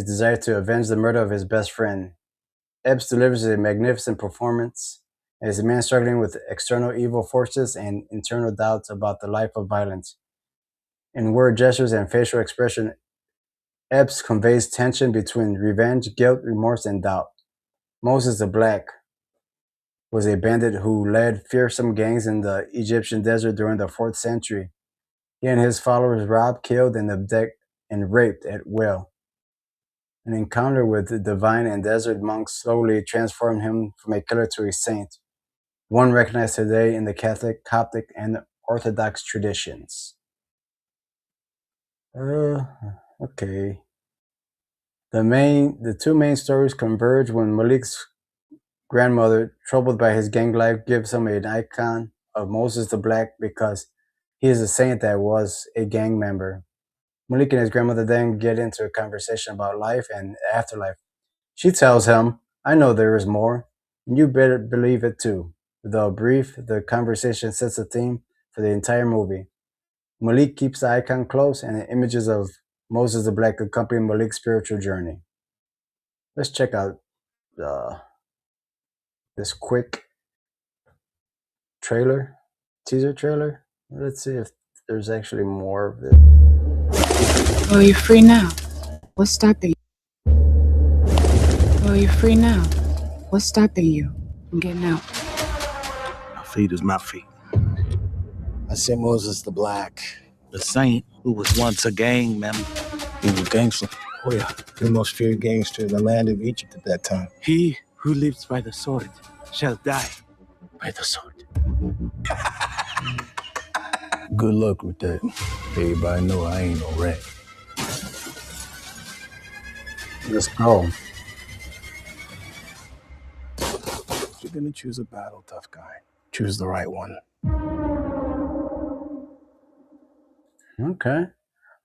desire to avenge the murder of his best friend. Epps delivers a magnificent performance as a man struggling with external evil forces and internal doubts about the life of violence. In word gestures and facial expression, Epps conveys tension between revenge, guilt, remorse, and doubt. Moses the Black was a bandit who led fearsome gangs in the Egyptian desert during the 4th century. He and his followers robbed, killed, and abducted and raped at will. An encounter with the divine and desert monks slowly transformed him from a killer to a saint. one recognized today in the Catholic, Coptic, and Orthodox traditions. Okay. The two main stories converge when Malik's grandmother, troubled by his gang life, gives him an icon of Moses the Black because he is a saint that was a gang member. Malik and his grandmother then get into a conversation about life and afterlife. She tells him, I know there is more, and you better believe it too. Though brief, the conversation sets the theme for the entire movie. Malik keeps the icon close, and the images of Moses the Black accompany Malik's spiritual journey. Let's check out this quick teaser trailer. Let's see if there's actually more of it. Well, you're free now. What's stopping you? Well, you're free now. What's stopping you from getting out? My feet is my feet. I see Moses the Black. The saint who was once a gang member. He was a gangster. Oh yeah, the most feared gangster in the land of Egypt at that time. He who lives by the sword shall die by the sword. Good luck with that. Everybody know I ain't no rat. Let's go. If you're gonna choose a battle, tough guy, choose the right one. Okay.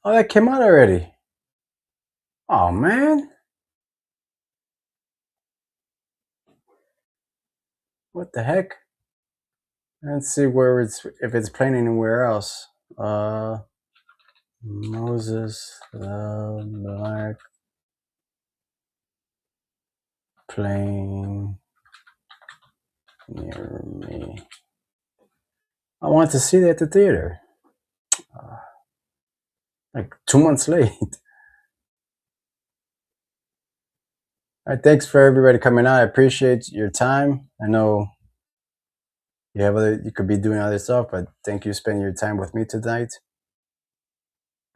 Oh, that came out already. Oh, man. What the heck? Let's see if it's playing anywhere else. Moses the Black playing near me. I wanted to see that at the theater. Like 2 months late. All right, thanks for everybody coming out. I appreciate your time. I know you could be doing other stuff, but thank you for spending your time with me tonight.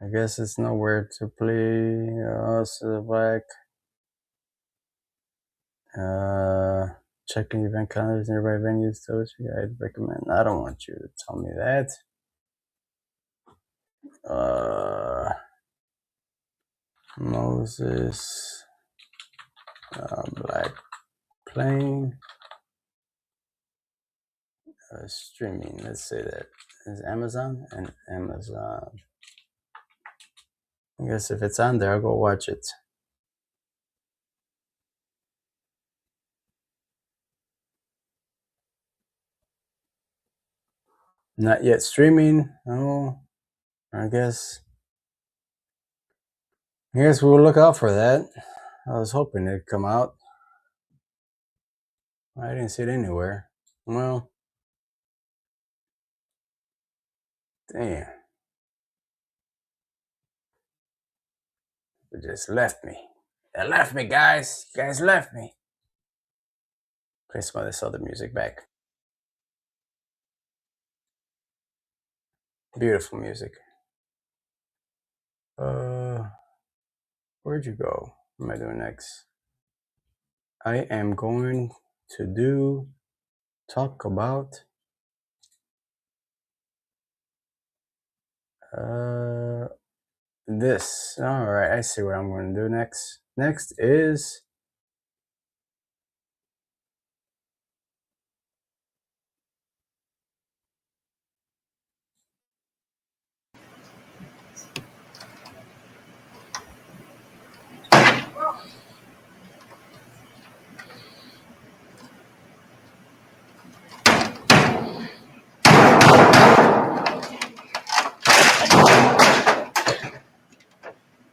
I guess it's nowhere to play. Black. Checking event calendars, nearby venues. Those I'd recommend. I don't want you to tell me that. Moses Black playing streaming. Let's say that is Amazon and Amazon. I guess if it's on there, I'll go watch it. Not yet streaming. Oh, I guess we'll look out for that. I was hoping it'd come out. I didn't see it anywhere. Well, damn. It just left me. It left me, guys. You guys left me. Play some of this other music back. Beautiful music. Where'd you go? What am I doing next? I am going to talk about this. All right, I see what I'm going to do next. Next is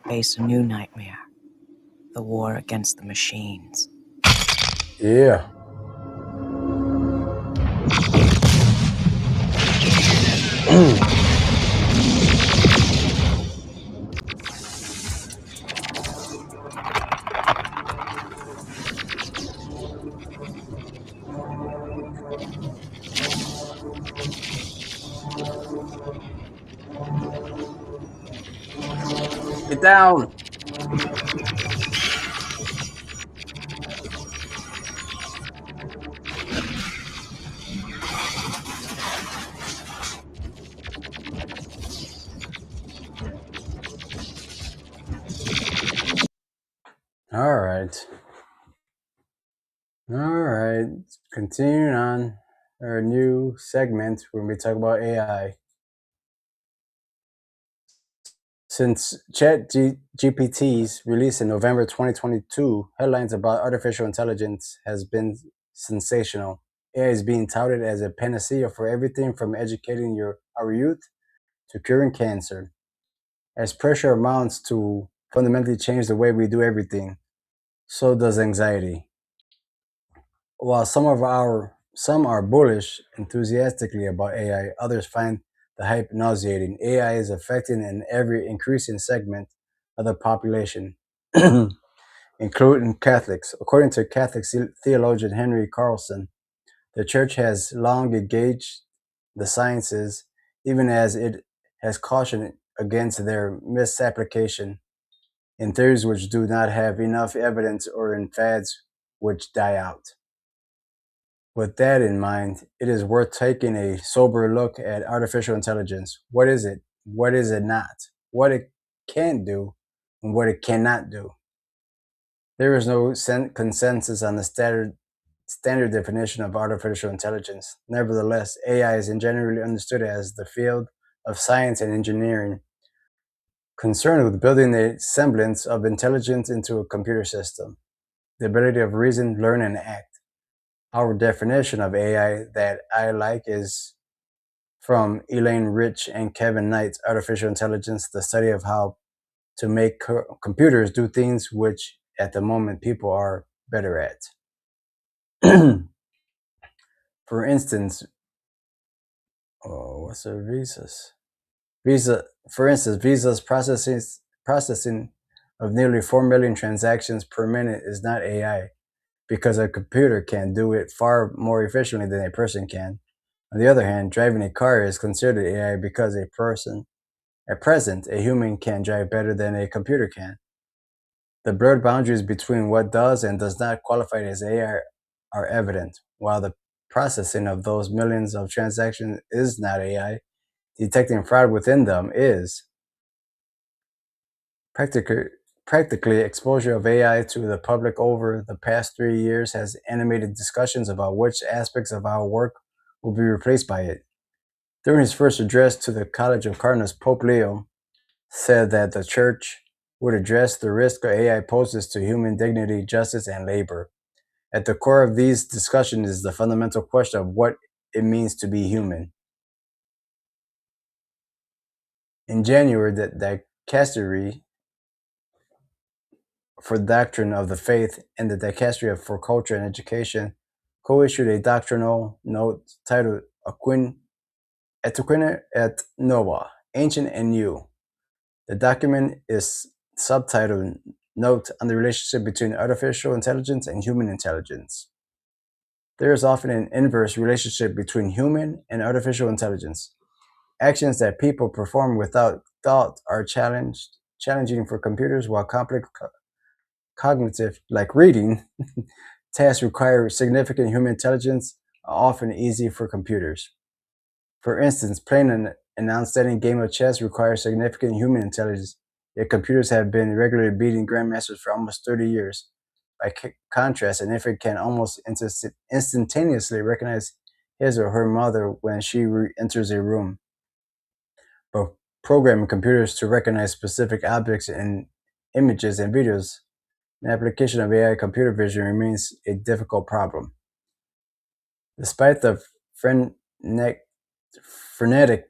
face a new nightmare. The war against the machines. yeah. Get down. All right. All right. Continuing on our new segment when we talk about AI. Since ChatGPT's release in November 2022, headlines about artificial intelligence has been sensational. AI is being touted as a panacea for everything from educating our youth to curing cancer. As pressure mounts to fundamentally change the way we do everything, so does anxiety. While some are bullish enthusiastically about AI, others find the hype nauseating. AI is affecting an ever increasing segment of the population, including Catholics. According to Catholic theologian Henry Carlson, the church has long engaged the sciences, even as it has cautioned against their misapplication in theories which do not have enough evidence or in fads which die out. With that in mind, it is worth taking a sober look at artificial intelligence. What is it? What is it not? What it can do and what it cannot do. There is no consensus on the standard definition of artificial intelligence. Nevertheless, AI is generally understood as the field of science and engineering concerned with building a semblance of intelligence into a computer system, the ability of reason, learn, and act. Our definition of AI that I like is from Elaine Rich and Kevin Knight's Artificial Intelligence, the study of how to make computers do things which at the moment people are better at. For instance, what's a Visas? For instance, Visa's processing of nearly 4 million transactions per minute is not AI because a computer can do it far more efficiently than a person can. On the other hand, driving a car is considered AI because at present, a human can drive better than a computer can. The blurred boundaries between what does and does not qualify as AI are evident. While the processing of those millions of transactions is not AI, detecting fraud within them is. Practically, exposure of AI to the public over the past 3 years has animated discussions about which aspects of our work will be replaced by it. During his first address to the College of Cardinals, Pope Leo said that the Church would address the risk AI poses to human dignity, justice, and labor. At the core of these discussions is the fundamental question of what it means to be human. In January, the dicastery for Doctrine of the Faith and the Dicastery for Culture and Education co-issued a doctrinal note titled Ethiopian et Nova, Ancient and New. The document is subtitled Note on the Relationship between Artificial Intelligence and Human Intelligence. There is often an inverse relationship between human and artificial intelligence. Actions that people perform without thought are challenging for computers, while complex cognitive, like reading, tasks require significant human intelligence are often easy for computers. For instance, playing an outstanding game of chess requires significant human intelligence, yet computers have been regularly beating grandmasters for almost 30 years. By contrast, an infant can almost instantaneously recognize his or her mother when she enters a room. But programming computers to recognize specific objects and images and videos, the application of AI computer vision remains a difficult problem. Despite the frenetic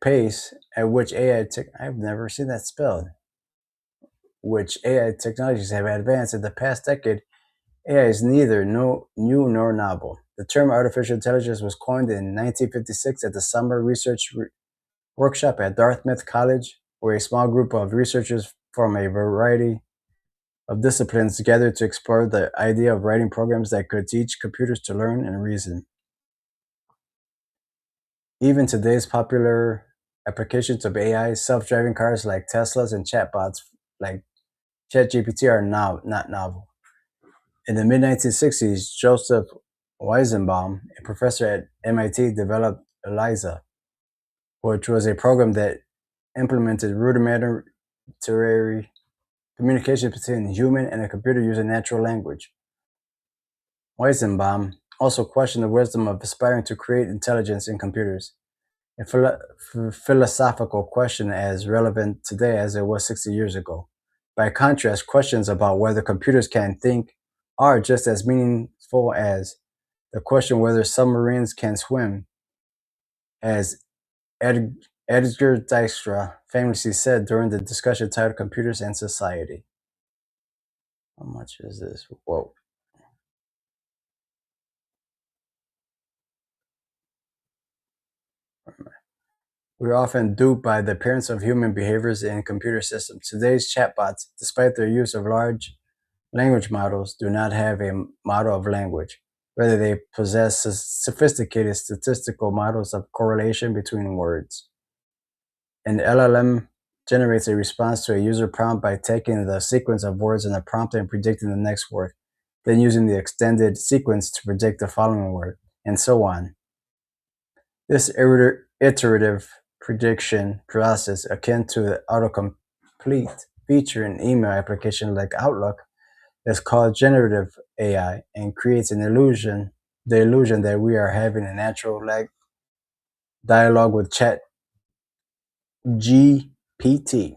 pace at which I've never seen that spelled, which AI technologies have advanced in the past decade, AI is neither new nor novel. The term artificial intelligence was coined in 1956 at the Summer Research Workshop at Dartmouth College, where a small group of researchers from a variety of disciplines gathered to explore the idea of writing programs that could teach computers to learn and reason. Even today's popular applications of AI, self-driving cars like Teslas and chatbots like ChatGPT are not novel. In the mid-1960s, Joseph Weizenbaum, a professor at MIT, developed ELIZA, which was a program that implemented rudimentary communication between a human and a computer using natural language. Weizenbaum also questioned the wisdom of aspiring to create intelligence in computers, a philosophical question as relevant today as it was 60 years ago. By contrast, questions about whether computers can think are just as meaningful as the question whether submarines can swim, as Edgar Dijkstra famously said during the discussion titled Computers and Society. How much is this? Whoa. We are often duped by the appearance of human behaviors in computer systems. Today's chatbots, despite their use of large language models, do not have a model of language. Rather, they possess sophisticated statistical models of correlation between words. An LLM generates a response to a user prompt by taking the sequence of words in the prompt and predicting the next word, then using the extended sequence to predict the following word, and so on. This iterative prediction process, akin to the autocomplete feature in email applications like Outlook, is called generative AI and creates the illusion that we are having a natural dialogue with Chat GPT.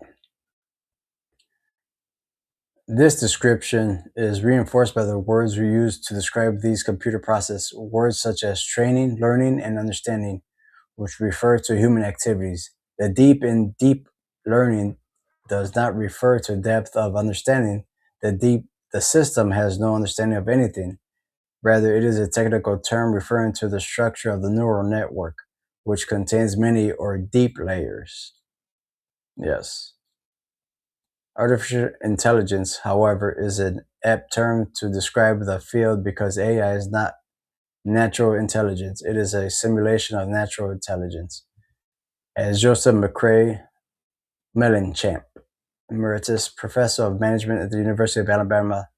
This description is reinforced by the words we use to describe these computer processes, words such as training, learning, and understanding, which refer to human activities. The deep in deep learning does not refer to depth of understanding. The system has no understanding of anything. Rather, it is a technical term referring to the structure of the neural network, which contains many or deep layers. Yes. Artificial intelligence, however, is an apt term to describe the field because AI is not natural intelligence. It is a simulation of natural intelligence. As Joseph McCrae Mellenchamp, Emeritus Professor of Management at the University of Alabama,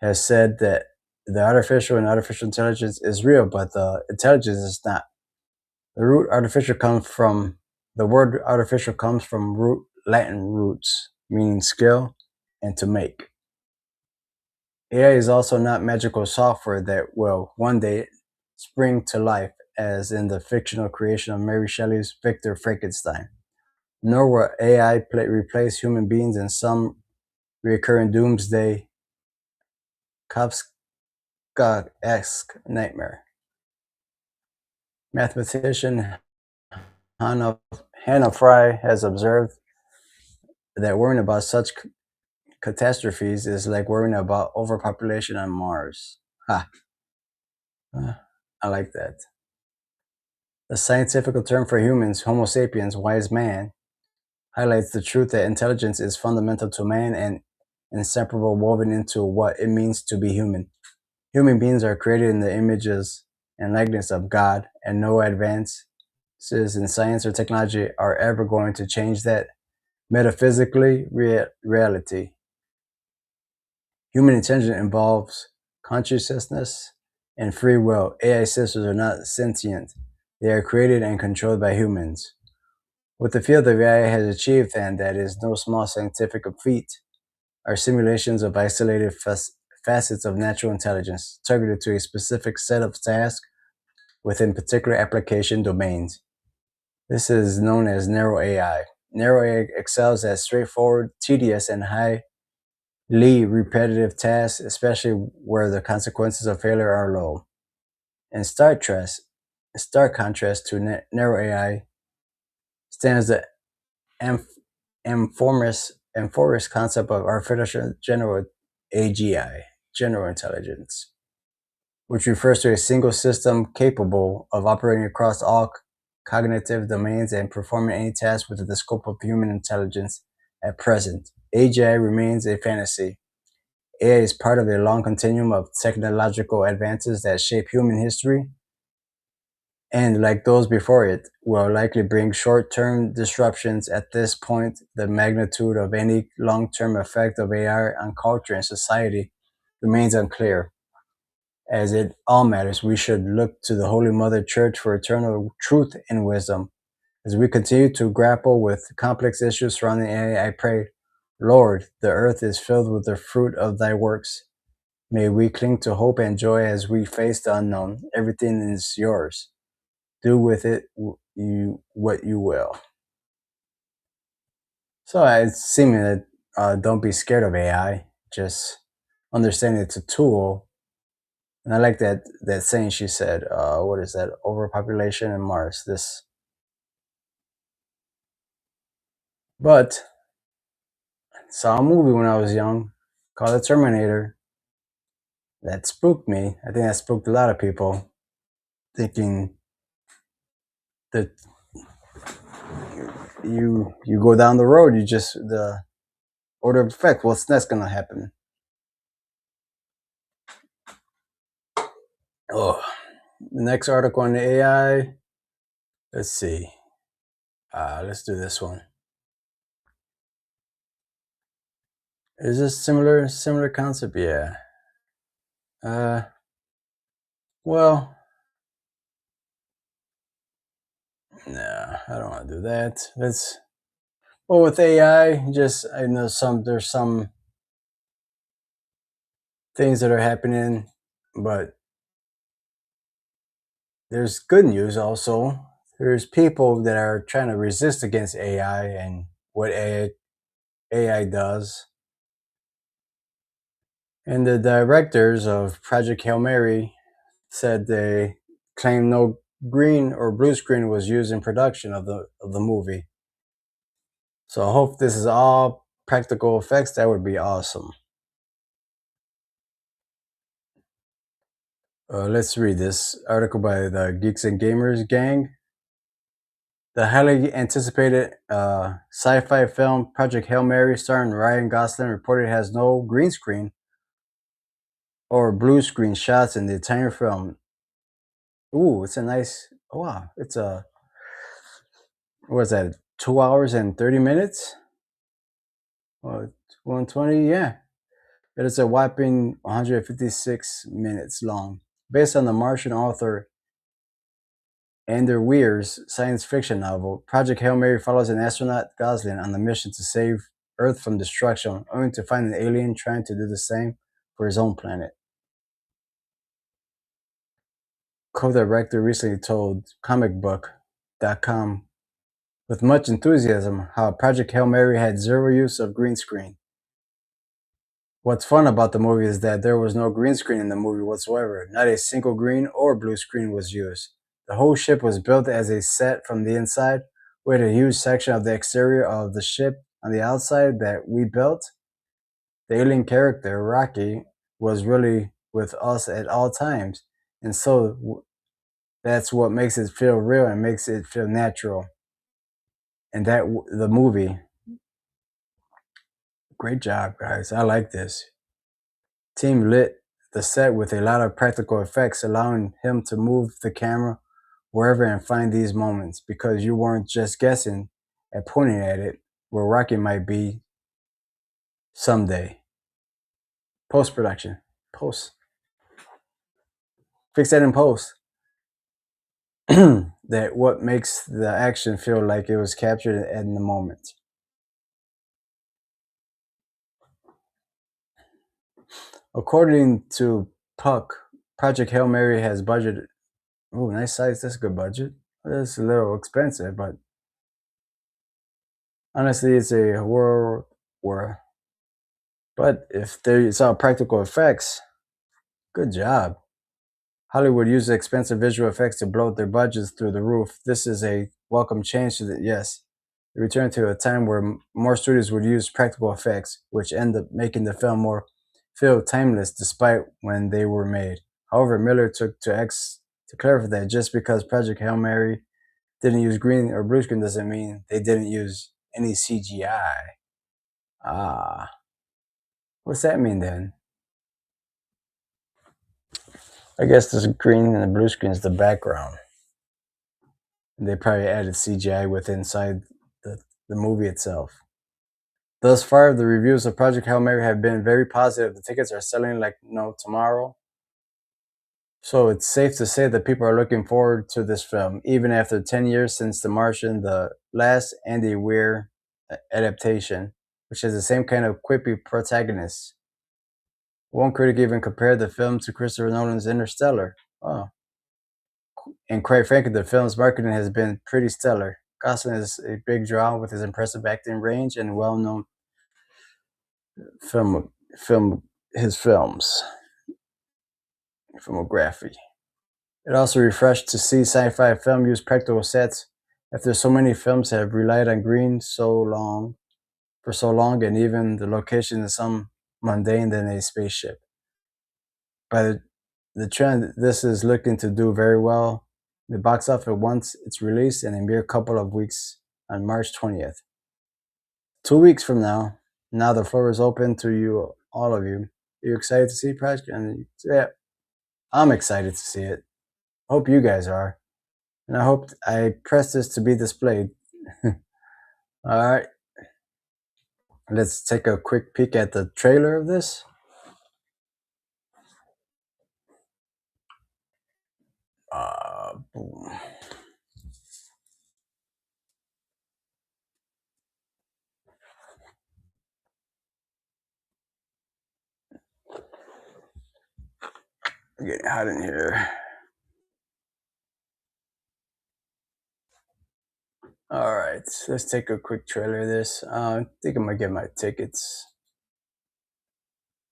has said that the artificial intelligence is real, but the intelligence is not. The word artificial comes from Latin roots, meaning skill and to make. AI is also not magical software that will one day spring to life, as in the fictional creation of Mary Shelley's Victor Frankenstein. Nor will AI replace human beings in some recurring doomsday Kafkaesque nightmare. Mathematician Hannah Fry has observed that worrying about such catastrophes is like worrying about overpopulation on Mars. Ha! I like that. The scientific term for humans, Homo sapiens, wise man, highlights the truth that intelligence is fundamental to man and inseparable woven into what it means to be human. Human beings are created in the images and likeness of God, and no advances in science or technology are ever going to change that metaphysically reality. Human intelligence involves consciousness and free will. AI systems are not sentient. They are created and controlled by humans. What the field of AI has achieved, and that is no small scientific feat, are simulations of isolated facets of natural intelligence targeted to a specific set of tasks within particular application domains. This is known as narrow AI. Narrow AI excels at straightforward, tedious, and highly repetitive tasks, especially where the consequences of failure are low. In stark contrast to narrow AI stands the amorphous concept of artificial general AGI, general intelligence, which refers to a single system capable of operating across all cognitive domains and performing any task within the scope of human intelligence at present. AGI remains a fantasy. AI is part of a long continuum of technological advances that shape human history, and like those before it, will likely bring short-term disruptions. At this point, the magnitude of any long-term effect of AI on culture and society remains unclear. As in all matters, we should look to the Holy Mother Church for eternal truth and wisdom. As we continue to grapple with complex issues surrounding AI, I pray Lord, the earth is filled with the fruit of thy works. May we cling to hope and joy as we face the unknown. Everything is yours. Do with it what you will. So it's seeming that don't be scared of AI. Just understand it's a tool. And I like that saying she said. What is that? Overpopulation in Mars. But saw a movie when I was young called The Terminator that spooked me. I think that spooked a lot of people, thinking that you go down the road, you just the order of effect. What's next gonna happen? Oh, the next article on the AI. Let's see. Let's do this one. Is this similar concept? Yeah. Well, no, I don't want to do that. Well, with AI, just I know there's some things that are happening, but there's good news also. There's people that are trying to resist against AI and what AI does. And the directors of Project Hail Mary said they claim no green or blue screen was used in production of the movie. So I hope this is all practical effects. That would be awesome. Let's read this article by the Geeks and Gamers gang. The highly anticipated sci-fi film Project Hail Mary, starring Ryan Gosling, reported has no green screen or blue screen shots in the entire film. Ooh, it's a nice. Oh, wow, it's a. What's that? 2 hours and 30 minutes. 120. Yeah, it is a whopping 156 minutes long, based on the Martian author Ander Weir's science fiction novel. Project Hail Mary follows an astronaut, Gosling, on the mission to save Earth from destruction, only to find an alien trying to do the same for his own planet. Co-director recently told comicbook.com with much enthusiasm how Project Hail Mary had zero use of green screen. What's fun about the movie is that there was no green screen in the movie whatsoever. Not a single green or blue screen was used. The whole ship was built as a set from the inside, with a huge section of the exterior of the ship on the outside that we built. The alien character, Rocky, was really with us at all times, and so that's what makes it feel real and makes it feel natural. And that the movie, great job, guys. I like this. Team lit the set with a lot of practical effects, allowing him to move the camera wherever and find these moments, because you weren't just guessing at pointing at it where Rocky might be someday. Post-production. Fix that in post. That what makes the action feel like it was captured in the moment. According to Puck, Project Hail Mary has budgeted. Oh, nice size. That's a good budget. It's a little expensive, but honestly, it's a world war. But if it's all practical effects, good job. Hollywood uses expensive visual effects to bloat their budgets through the roof. This is a welcome change to the return to a time where more studios would use practical effects, which end up making the film feel timeless despite when they were made. However, Miller took to clarify that just because Project Hail Mary didn't use green or blue screen doesn't mean they didn't use any CGI. What's that mean then? I guess this green and the blue screen is the background. They probably added CGI inside the movie itself. Thus far, the reviews of Project Hail Mary have been very positive. The tickets are selling like no tomorrow. So it's safe to say that people are looking forward to this film, even after 10 years since The Martian, the last Andy Weir adaptation. which has the same kind of quippy protagonist. One critic even compared the film to Christopher Nolan's Interstellar. Oh. And quite frankly, the film's marketing has been pretty stellar. Gosling is a big draw with his impressive acting range and well-known filmography. It also refreshed to see sci-fi film use practical sets after so many films have relied on green for so long, and even the location is some mundane than a spaceship. By the trend, this is looking to do very well in the box office once it's released in a mere couple of weeks on March 20th. 2 weeks from now. Now the floor is open to you, all of you. Are you excited to see Project? And yeah, I'm excited to see it. Hope you guys are. And I hope I press this to be displayed. All right. Let's take a quick peek at the trailer of this. Boom. It's getting hot in here. All right, let's take a quick trailer of this. I think I'm gonna get my tickets.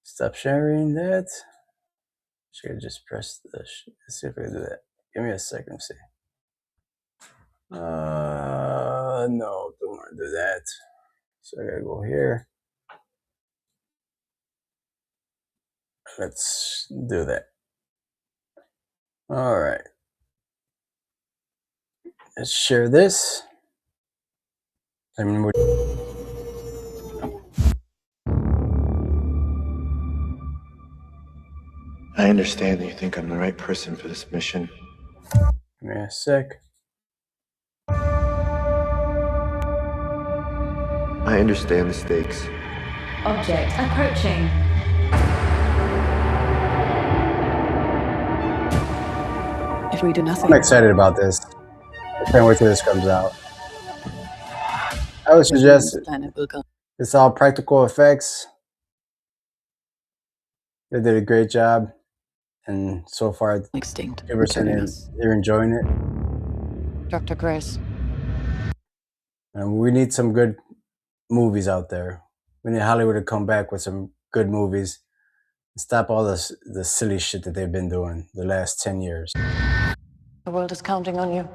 Stop sharing that. Should I just press the? Let's see if I can do that. Give me a second. See. No, don't want to do that. So I gotta go here. Let's do that. All right. Let's share this. I understand that you think I'm the right person for this mission. Give me a sec. I understand the stakes. Object approaching. If we do nothing, I'm excited about this. I can't wait till this comes out. I would suggest it's all practical effects. They did a great job, and so far, extinct. They're enjoying it. Dr. Grace. And we need some good movies out there. We need Hollywood to come back with some good movies and stop all the silly shit that they've been doing the last 10 years. The world is counting on you.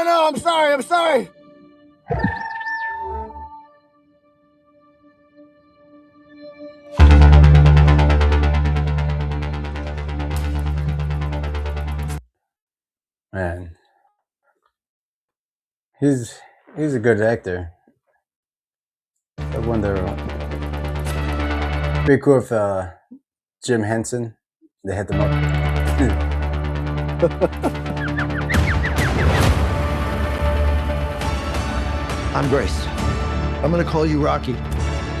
No, I'm sorry. Man, he's a good actor. I wonder. Pretty cool if Jim Henson, they hit them up. I'm Grace. I'm gonna call you Rocky.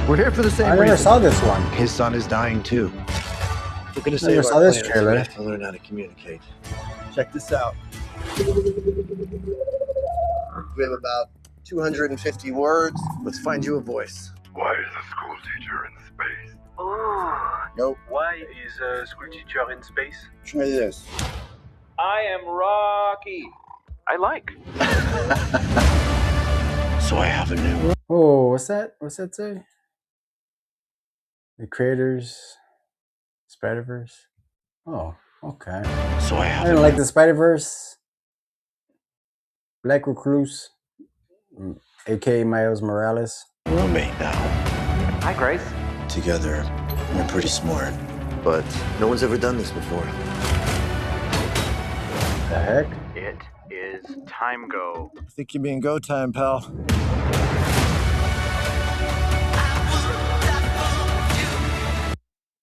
We're here for the same I never reason. saw this one. His son is dying too. We're gonna I save never our saw this planet, so trailer. we have to learn how to communicate. Check this out. We have about 250 words. Let's find you a voice. Why is a school teacher in space? Oh, Nope. why is a school teacher in space? Try this. I am Rocky. I like. So I have a new. Oh, what's that? What's that say? The creators, Spider-Verse. Oh, okay. So I I have. didn't like the Spider-Verse. Black Recluse, aka Miles Morales. Roommate now. Hi, Grace. Together, we're pretty smart. But no one's ever done this before. The heck? It is time go. I think you're being go time, pal.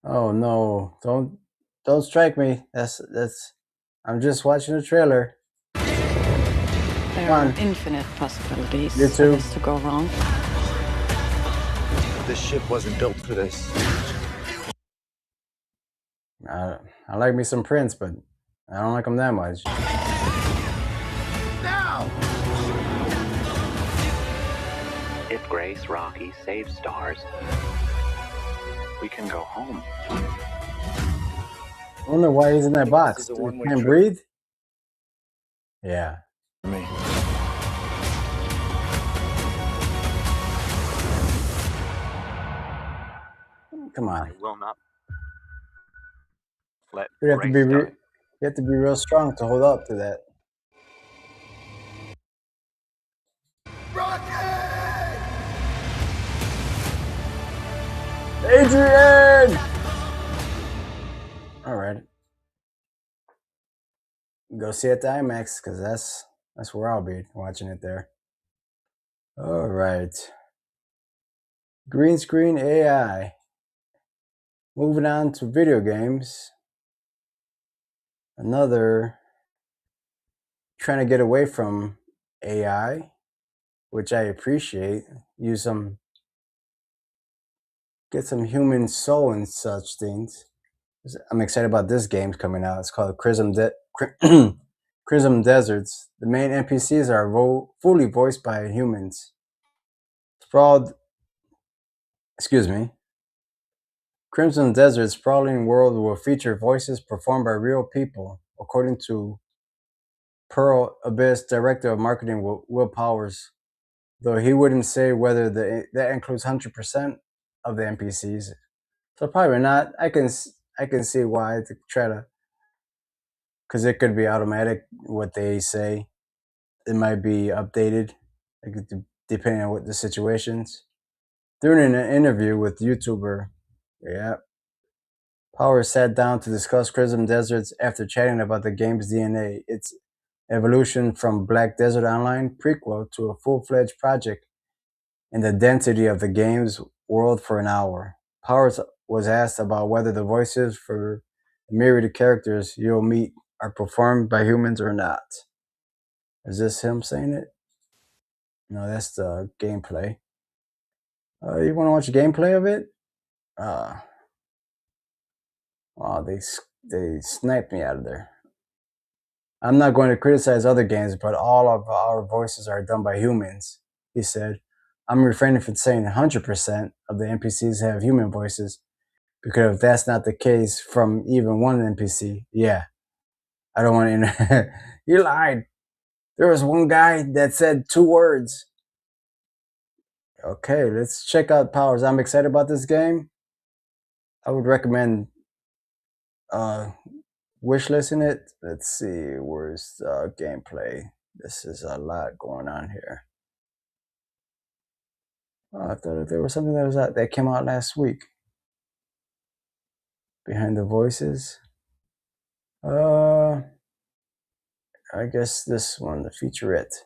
Oh no! Don't strike me. That's. I'm just watching the trailer. There Come are on. infinite possibilities You for too. this to go wrong. This ship wasn't built for this. I like me some Prince, but I don't like him that much. If Grace Rocky saves stars, we can go home. I wonder why he's in that box. He can't breathe? Yeah. Me. Come on. I will not let You have to be you have to be real strong to hold up to that. Adrian! All right. Go see it at the IMAX because that's where I'll be watching it there. All right. Green screen AI. Moving on to video games. Another trying to get away from AI, which I appreciate. Get some human soul in such things. I'm excited about this game coming out. It's called Crimson Deserts. The main NPCs are fully voiced by humans. Crimson Desert's sprawling world will feature voices performed by real people, according to Pearl Abyss director of marketing Will Powers, though he wouldn't say whether that includes 100% of the NPCs. So probably not. I can see why to try to, because it could be automatic what they say. It might be updated, like depending on what the situations. During an interview with YouTuber, Powers sat down to discuss Crimson Deserts after chatting about the game's DNA, its evolution from Black Desert Online prequel to a full-fledged project, and the density of the game's world for an hour. Powers was asked about whether the voices for the myriad characters you'll meet are performed by humans or not. Is this him saying it? No, that's the gameplay. You want to watch a gameplay of it? Oh, they sniped me out of there. I'm not going to criticize other games, but all of our voices are done by humans, he said. I'm refraining from saying 100% of the NPCs have human voices, because if that's not the case from even one NPC, yeah, I don't want to. You lied. There was one guy that said 2 words. Okay, let's check out Powers. I'm excited about this game. I would recommend wishlisting it. Let's see, where's the gameplay? This is a lot going on here. I thought there was something that came out last week. Behind the voices. I guess this one, the featurette.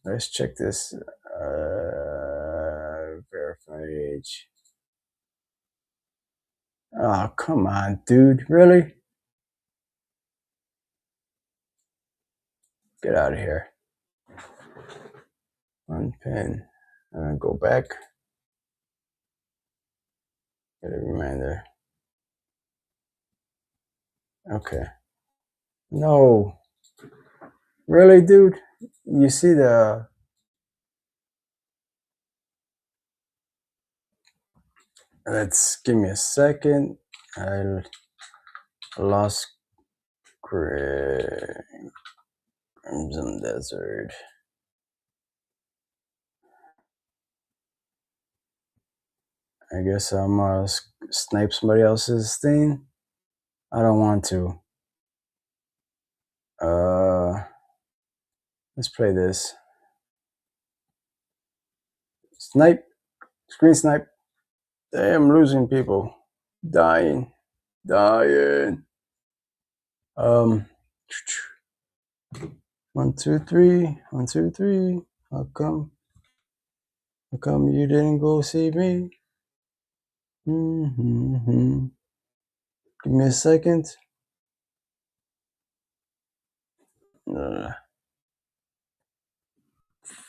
Let's check this. Verify age. Oh, come on, dude. Really? Get out of here. Unpin. Go back. Get a reminder. Okay. No. Really, dude? You see the... Let's give me a second. I lost Crimson Desert. I guess I'm gonna snipe somebody else's thing. I don't want to. Let's play this. Snipe. Screen snipe. Damn, losing people. Dying. 1, 2, 3. 1, 2, 3. How come you didn't go see me? Give me a second.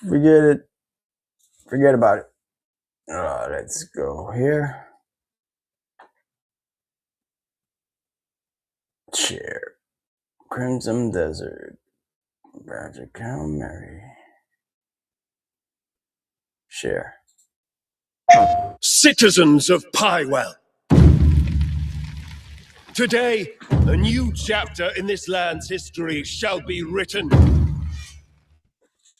Forget it. Forget about it. Let's go here. Share. Crimson Desert. Project Hail Mary. Share. Citizens of Pywell. Today, a new chapter in this land's history shall be written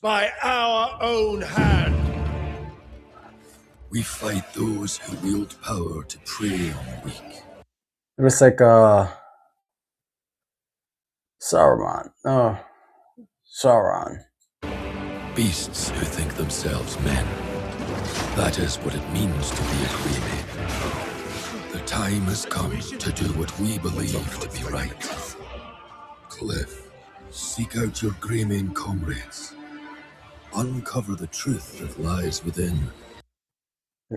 by our own hand. We fight those who wield power to prey on the weak. It was like Sauron. Oh, Sauron. Beasts who think themselves men. That is what it means to be a Greyman. The time has come to do what we believe to be right. Cliff, seek out your Greyman comrades. Uncover the truth that lies within.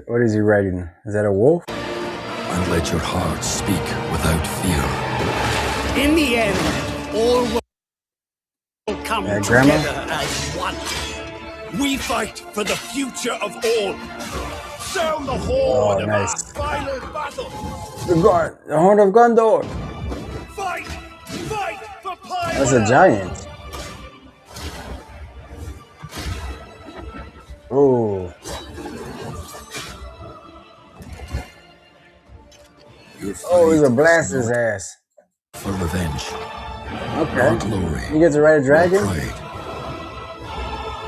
What is he writing? Is that a wolf? And let your heart speak without fear. In the end, all will come together as one. We fight for the future of all. Sound the horn of our final battle. The Horn of Gondor. Fight for Pywell. That's a giant. Oh. Oh, he's gonna blast his ass. For revenge. Okay. Glory. You get to ride a dragon?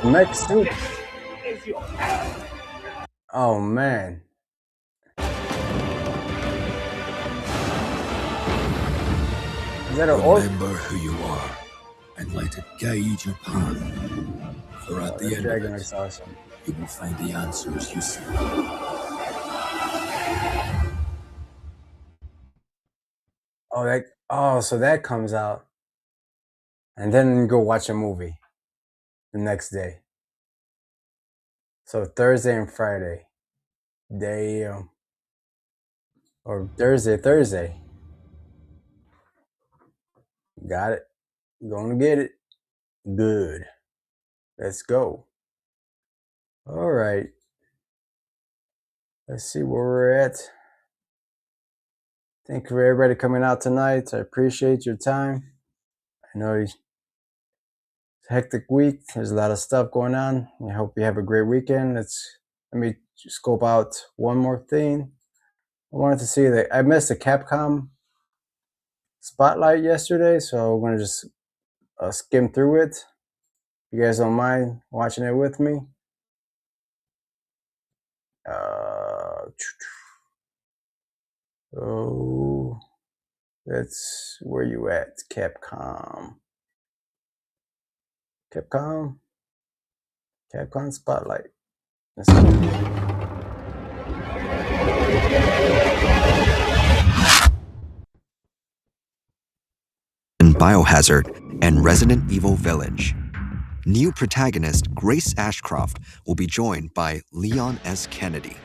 Mech suit. Oh man. Is that an orc? Remember who you are and let it guide your path. For at the end of it, awesome. You will find the answers you seek. So that comes out. And then you go watch a movie the next day. So Thursday and Friday. Damn. Or Thursday. Got it. Gonna get it. Good. Let's go. All right. Let's see where we're at. Thank you for everybody coming out tonight. I appreciate your time. I know it's a hectic week. There's a lot of stuff going on. I hope you have a great weekend. Let me scope out one more thing. I wanted to see that I missed the Capcom spotlight yesterday, so I'm gonna just skim through it. If you guys don't mind watching it with me. Oh, that's where you at, Capcom. Capcom spotlight. Let's go. Biohazard and Resident Evil Village. New protagonist Grace Ashcroft will be joined by Leon S. Kennedy.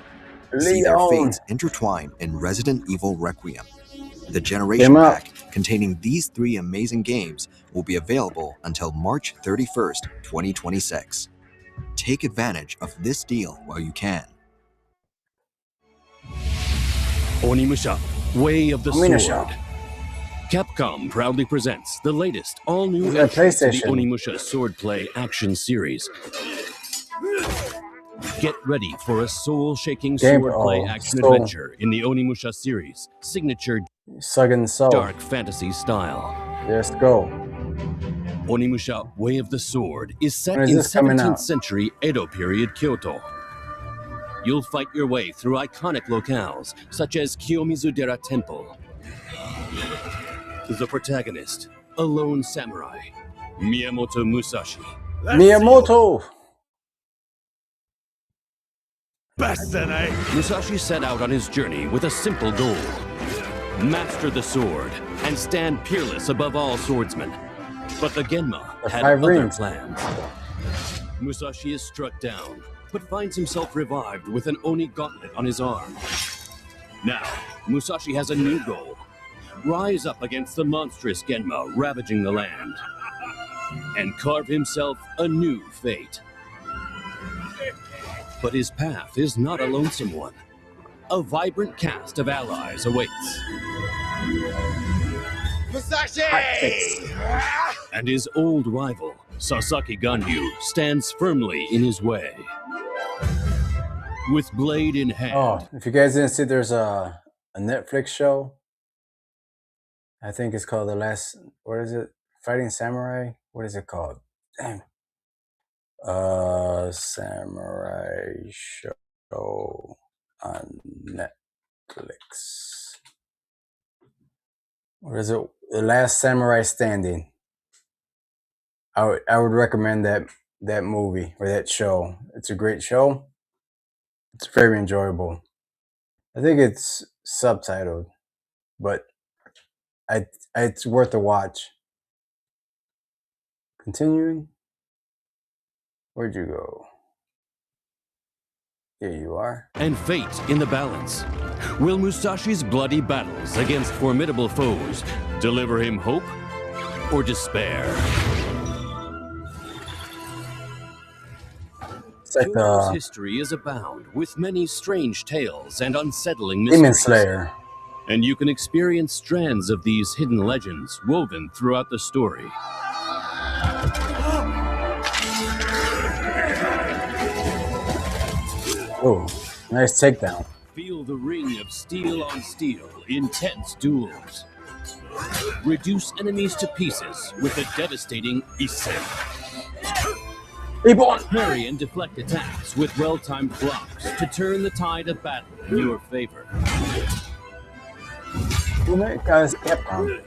See their fates intertwine in Resident Evil Requiem. The Generation Pack containing these 3 amazing games will be available until March 31st, 2026. Take advantage of this deal while you can. Onimusha, Way of the Sword. Capcom proudly presents the latest all-new entry to the Onimusha Swordplay action series. Get ready for a soul-shaking swordplay action adventure in the Onimusha series, signature dark fantasy style. Let's go. Onimusha Way of the Sword is set in 17th century Edo period Kyoto. You'll fight your way through iconic locales such as Kiyomizu-dera Temple. The protagonist, a lone samurai, Miyamoto Musashi. Miyamoto! Musashi set out on his journey with a simple goal. Master the sword and stand peerless above all swordsmen. But the Genma had other plans. Musashi is struck down, but finds himself revived with an Oni gauntlet on his arm. Now, Musashi has a new goal. Rise up against the monstrous Genma ravaging the land. And carve himself a new fate. But his path is not a lonesome one. A vibrant cast of allies awaits. Musashi! And his old rival, Sasaki Ganryu, stands firmly in his way. with blade in hand. Oh, if you guys didn't see, there's a Netflix show. I think it's called what is it? Fighting Samurai? What is it called? Damn. Samurai show on Netflix. What is it? The Last Samurai Standing. I would recommend that movie or that show. It's a great show. It's very enjoyable. I think it's subtitled, but it's worth a watch. Continuing. Where'd you go? Here you are. And fate in the balance. Will Musashi's bloody battles against formidable foes deliver him hope or despair? Kyoto's history is abound with many strange tales and unsettling mysteries. Demon Slayer. And you can experience strands of these hidden legends woven throughout the story. Oh, nice takedown. Feel the ring of steel on steel, intense duels. Reduce enemies to pieces with a devastating Issei. Parry and deflect attacks with well-timed blocks to turn the tide of battle in your favor. Guys, Capcom.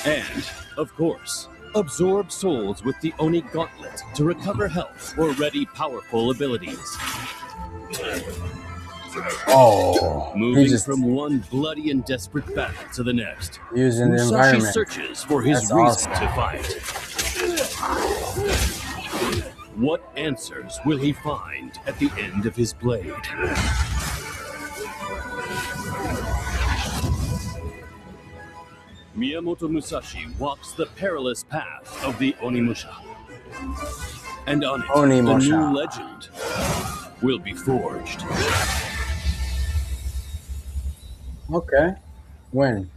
And, of course, absorb souls with the Oni Gauntlet to recover health or ready powerful abilities. Oh, moving from one bloody and desperate battle to the next. Using the Musashi environment. searches for his That's reason awesome. to fight. What answers will he find at the end of his blade? Miyamoto Musashi walks the perilous path of the Onimusha. And on it, Onimusha. the new legend will be forged. Okay. When?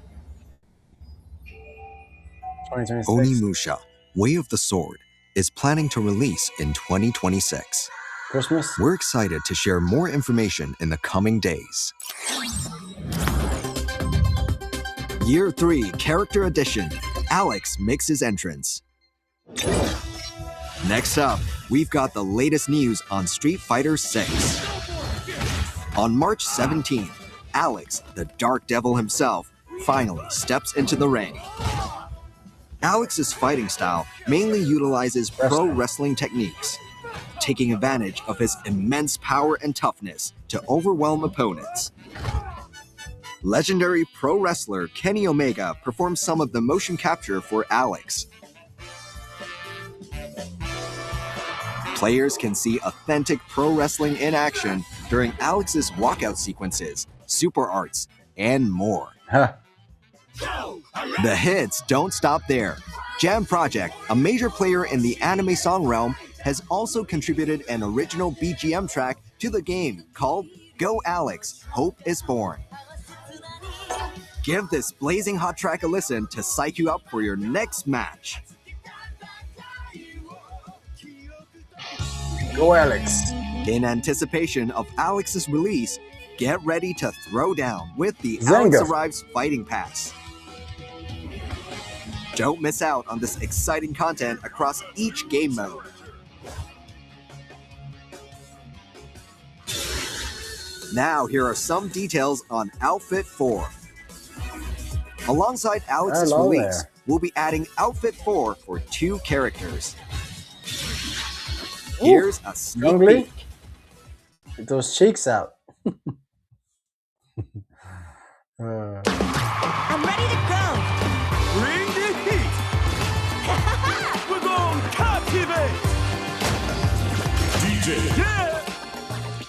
2026. Onimusha, Way of the Sword, is planning to release in 2026. Christmas? We're excited to share more information in the coming days. Year 3 Character Edition. Alex makes his entrance. Next up, we've got the latest news on Street Fighter 6. On March 17th, Alex, the Dark Devil himself, finally steps into the ring. Alex's fighting style mainly utilizes pro wrestling techniques, taking advantage of his immense power and toughness to overwhelm opponents. Legendary pro wrestler Kenny Omega performs some of the motion capture for Alex. Players can see authentic pro wrestling in action during Alex's walkout sequences, super arts, and more. The hits don't stop there. Jam Project, a major player in the anime song realm, has also contributed an original BGM track to the game called Go Alex, Hope is Born. Give this blazing hot track a listen to psych you up for your next match. Go Alex. In anticipation of Alex's release, get ready to throw down with the Zenga. Alex Arrives Fighting Pass. Don't miss out on this exciting content across each game mode. Now, here are some details on Outfit 4. Alongside Alex's Hello release, there. we'll be adding Outfit 4 for 2 characters. Ooh, Here's a sneak Youngly. peek. Get those cheeks out. I'm ready to go. Bring the heat. We're gonna captivate. DJ. Yeah.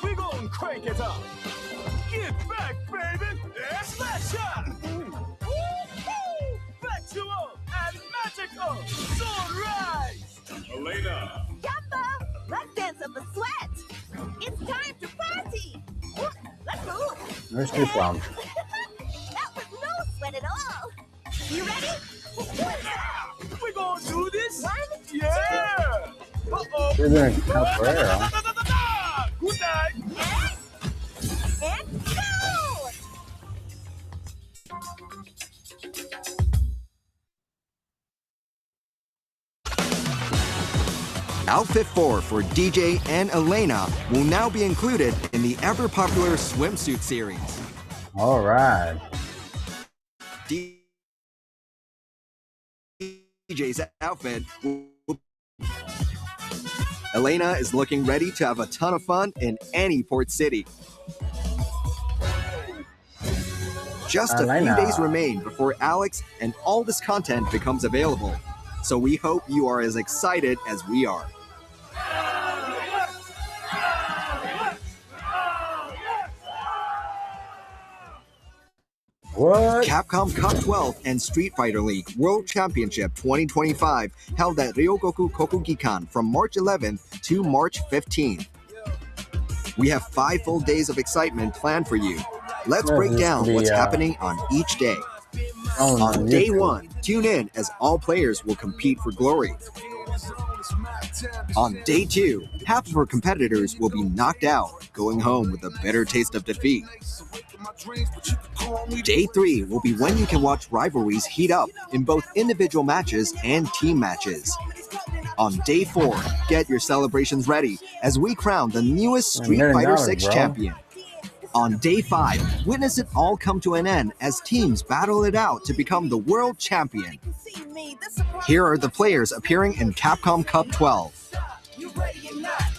We're gonna crank it up. Get back, baby. Smash. Factual and magical. Sunrise. Elena. Yumbo, let's dance up a sweat. It's time to party. Let's move. Where's she from? That was no sweat at all. You ready? We're gonna do this. One, Yeah. Uh-oh. You're doing capoeira. Good night. Outfit 4 for DJ and Elena will now be included in the ever-popular swimsuit series. All right. DJ's outfit. Elena is looking ready to have a ton of fun in any port city. Just a few days remain before Alex and all this content becomes available. So we hope you are as excited as we are. What? Capcom Cup 12 and Street Fighter League World Championship 2025 held at Ryogoku Kokugikan from March 11th to March 15th. We have 5 full days of excitement planned for you. Let's break down what's happening on each day. On day 1, tune in as all players will compete for glory. On day 2, half of our competitors will be knocked out, going home with a bitter taste of defeat. Day 3 will be when you can watch rivalries heat up in both individual matches and team matches. On day 4, get your celebrations ready as we crown the newest Street Fighter 6 champion. On day 5, witness it all come to an end as teams battle it out to become the world champion. Here are the players appearing in Capcom Cup 12.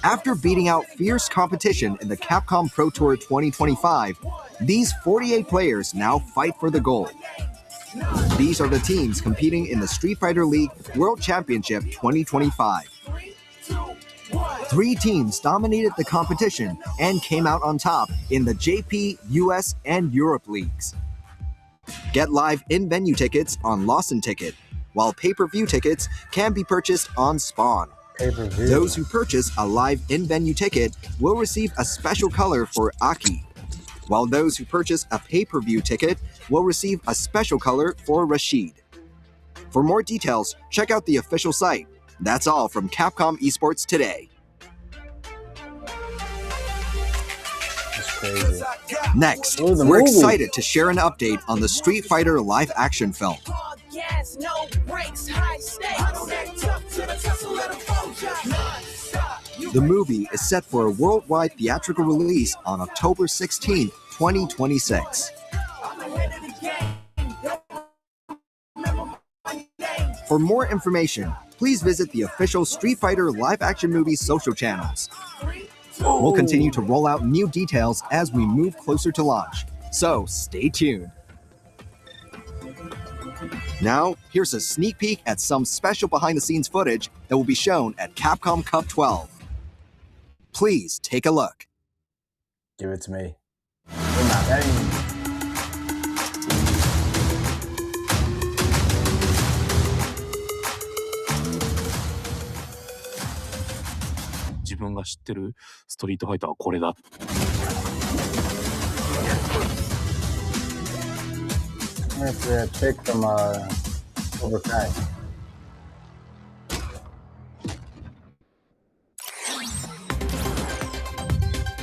After beating out fierce competition in the Capcom Pro Tour 2025, these 48 players now fight for the gold. These are the teams competing in the Street Fighter League World Championship 2025. 3 teams dominated the competition and came out on top in the JP, US, and Europe leagues. Get live in-venue tickets on Lawson Ticket, while pay-per-view tickets can be purchased on Spawn. Those who purchase a live in-venue ticket will receive a special color for Aki, while those who purchase a pay-per-view ticket will receive a special color for Rashid. For more details, check out the official site. That's all from Capcom Esports today. Next, we're excited to share an update on the Street Fighter live-action film. The movie is set for a worldwide theatrical release on October 16, 2026. For more information, please visit the official Street Fighter live-action movie social channels. We'll continue to roll out new details as we move closer to launch, so stay tuned. Now, here's a sneak peek at some special behind-the-scenes footage that will be shown at Capcom Cup 12. Please take a look. Give it to me. That's a pick from Overkai.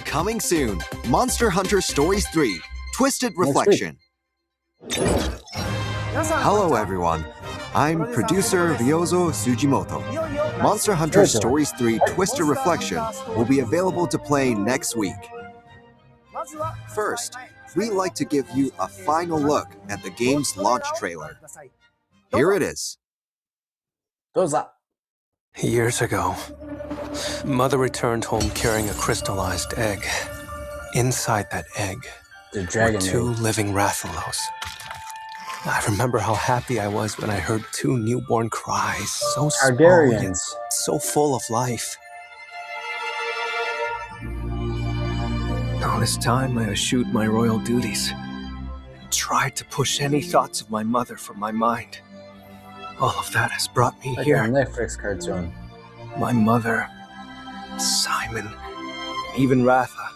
Coming soon, Monster Hunter Stories 3, Twisted Reflection. Hello everyone, I'm producer Ryozo Tsujimoto. Monster Hunter Stories 3 Twisted Reflection will be available to play next week. First, we'd like to give you a final look at the game's launch trailer. Here it is. Years ago, Mother returned home carrying a crystallized egg. Inside that egg were 2 living Rathalos. I remember how happy I was when I heard 2 newborn cries, so small yet so full of life. All this time, I eschewed my royal duties and tried to push any thoughts of my mother from my mind. All of that has brought me here. A Netflix cartoon. My mother, Simon, even Ratha.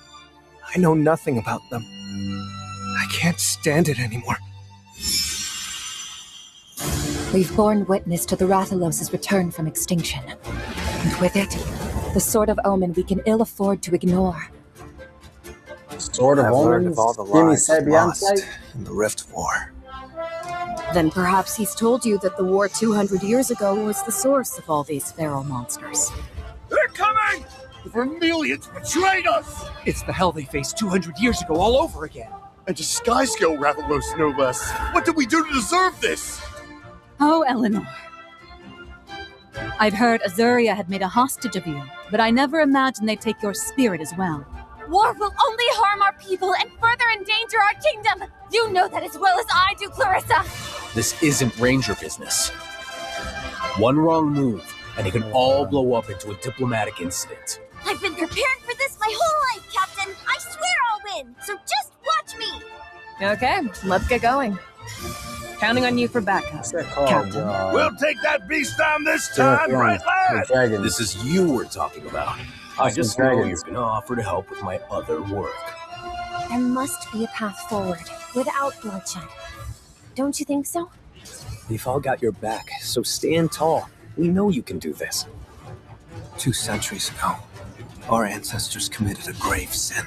I know nothing about them. I can't stand it anymore. We've borne witness to the Rathalos' return from extinction. And with it, the Sword of Omen we can ill afford to ignore. Sword of I've Omen? learned of all the lives lost in the Rift War. Then perhaps he's told you that the war 200 years ago was the source of all these feral monsters. They're coming! The Vermilions betrayed us! It's the hell they faced 200 years ago all over again. And disguise go Rathalos no less. What did we do to deserve this? Oh, Eleanor. I'd heard Azuria had made a hostage of you, but I never imagined they'd take your spirit as well. War will only harm our people and further endanger our kingdom. You know that as well as I do, Clarissa. This isn't Ranger business. One wrong move, and it can all blow up into a diplomatic incident. I've been preparing for this my whole life, Captain. I swear I'll win, so just watch me. Okay, let's get going. Counting on you for backup, Captain. We'll take that beast down this time, right, lad? This is you we're talking about. I just know you're gonna offer to help with my other work. There must be a path forward, without bloodshed. Don't you think so? We've all got your back, so stand tall. We know you can do this. 2 centuries ago, our ancestors committed a grave sin.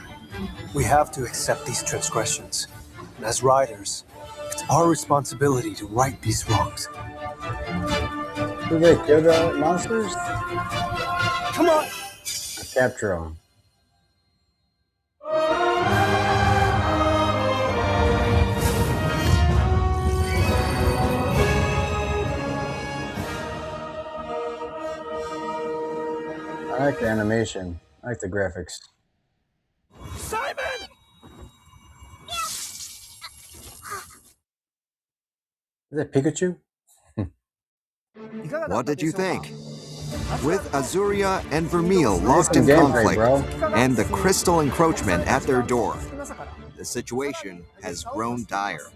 We have to accept these transgressions. And as riders, it's our responsibility to right these wrongs. Do they kill the monsters? Come on! Capture them. I like the animation. I like the graphics. Simon! Is that Pikachu? What did you think? With Azuria and Vermeil lost in conflict and the crystal encroachment at their door, the situation has grown dire.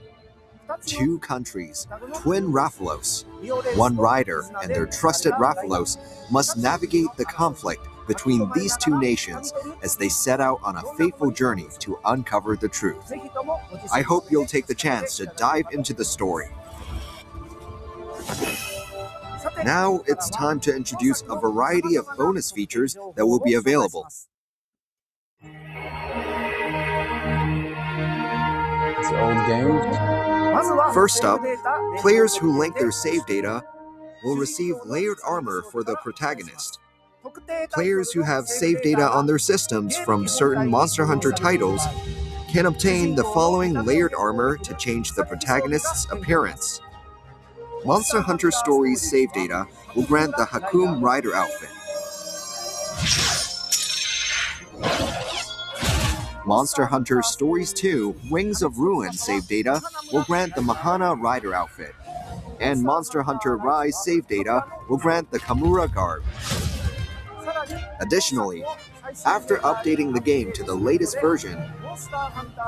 2 countries, twin Rathalos, 1 rider and their trusted Rathalos must navigate the conflict between these 2 nations as they set out on a fateful journey to uncover the truth. I hope you'll take the chance to dive into the story. Now it's time to introduce a variety of bonus features that will be available. It's old games. First up, players who link their save data will receive layered armor for the protagonist. Players who have save data on their systems from certain Monster Hunter titles can obtain the following layered armor to change the protagonist's appearance. Monster Hunter Stories save data will grant the Hakum Rider outfit. Monster Hunter Stories 2 Wings of Ruin save data will grant the Mahana Rider outfit. And Monster Hunter Rise save data will grant the Kamura garb. Additionally, after updating the game to the latest version,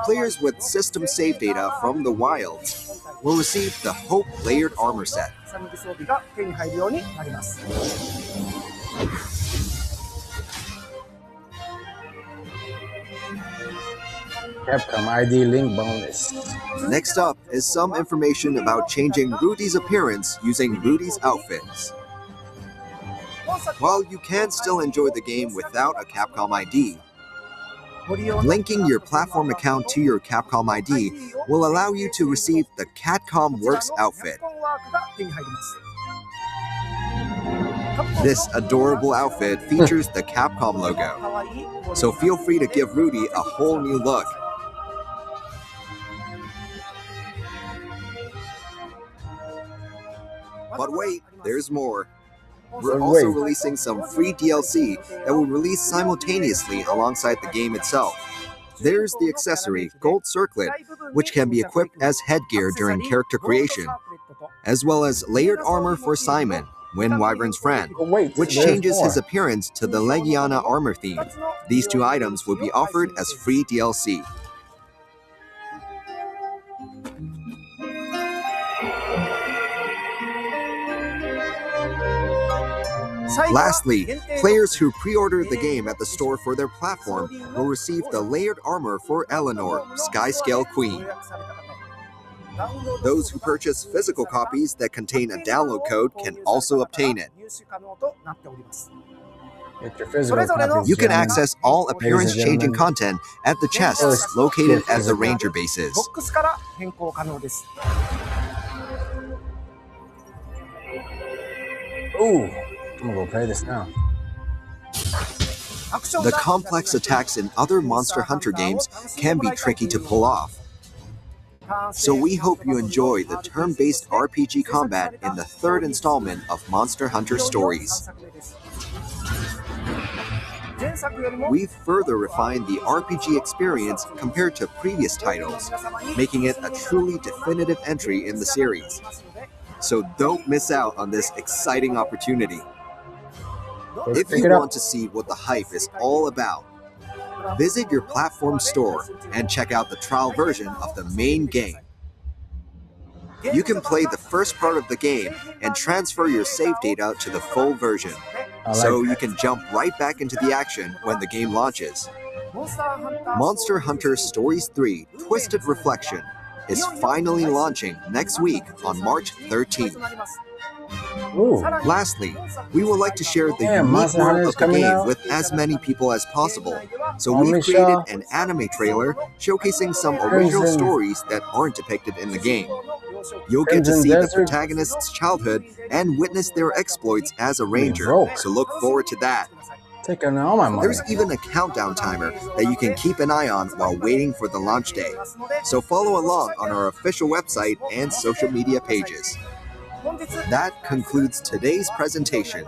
players with system save data from the wilds will receive the Hope Layered Armor set. Capcom ID link bonus. Next up is some information about changing Rudy's appearance using Rudy's outfits. While you can still enjoy the game without a Capcom ID, linking your platform account to your Capcom ID will allow you to receive the Capcom Works outfit. This adorable outfit features the Capcom logo, so feel free to give Rudy a whole new look. But wait, there's more. We're also releasing some free DLC that will release simultaneously alongside the game itself. There's the accessory, Gold Circlet, which can be equipped as headgear during character creation, as well as layered armor for Simon, Wind Wyvern's friend, which changes his appearance to the Legiana armor theme. These 2 items will be offered as free DLC. Lastly, players who pre-order the game at the store for their platform will receive the layered armor for Eleanor, Skyscale Queen. Those who purchase physical copies that contain a download code can also obtain it. You can access all appearance-changing content at the chests located at the Ranger bases. Ooh, I'm gonna go play this now. The complex attacks in other Monster Hunter games can be tricky to pull off. So we hope you enjoy the turn-based RPG combat in the third installment of Monster Hunter Stories. We've further refined the RPG experience compared to previous titles, making it a truly definitive entry in the series. So don't miss out on this exciting opportunity. If you want to see what the hype is all about, visit your platform store and check out the trial version of the main game. You can play the first part of the game and transfer your save data to the full version, so you can jump right back into the action when the game launches. Monster Hunter Stories 3 Twisted Reflection is finally launching next week on March 13th. Ooh. Lastly, we would like to share the unique world of the game with as many people as possible, so we've created an anime trailer showcasing some original stories that aren't depicted in the game. You'll get to see the protagonist's childhood and witness their exploits as a ranger, so look forward to that. Taking all my money. There's even a countdown timer that you can keep an eye on while waiting for the launch day, so follow along on our official website and social media pages. That concludes today's presentation.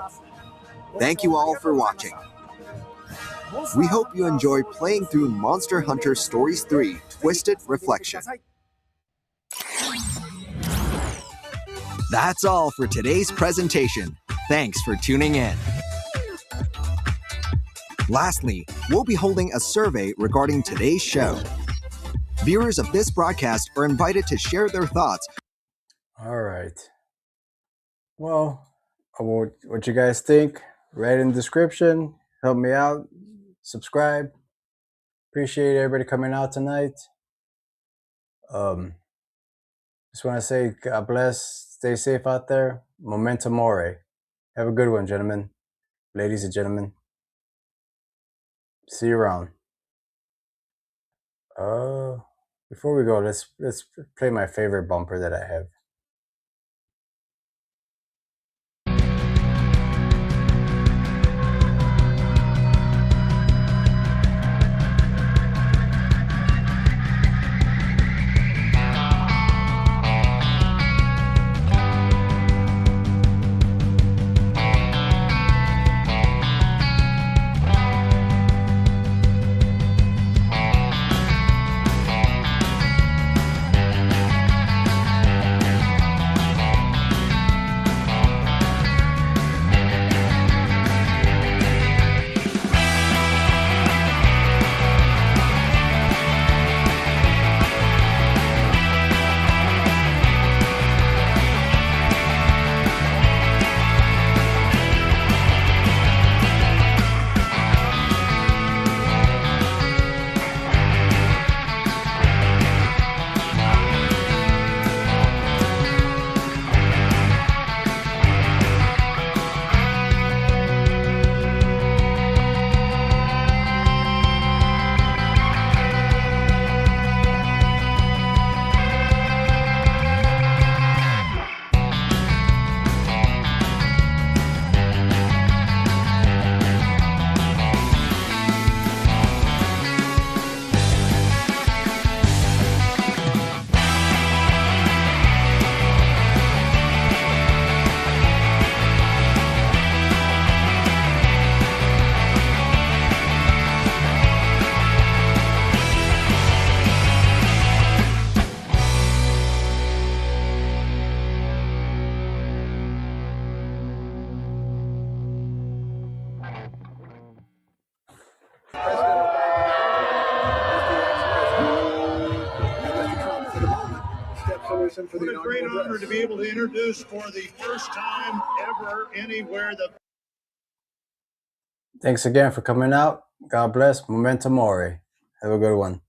Thank you all for watching. We hope you enjoy playing through Monster Hunter Stories 3 Twisted Reflection. That's all for today's presentation. Thanks for tuning in. Lastly, we'll be holding a survey regarding today's show. Viewers of this broadcast are invited to share their thoughts. All right. Well, what you guys think? Write in the description. Help me out. Subscribe. Appreciate everybody coming out tonight. Just want to say God bless. Stay safe out there. Memento mori. Have a good one, gentlemen. Ladies and gentlemen. See you around. Before we go, let's play my favorite bumper that I have. What a great honor to be able to introduce for the first time ever anywhere the... Thanks again for coming out. God bless. Memento mori. Have a good one.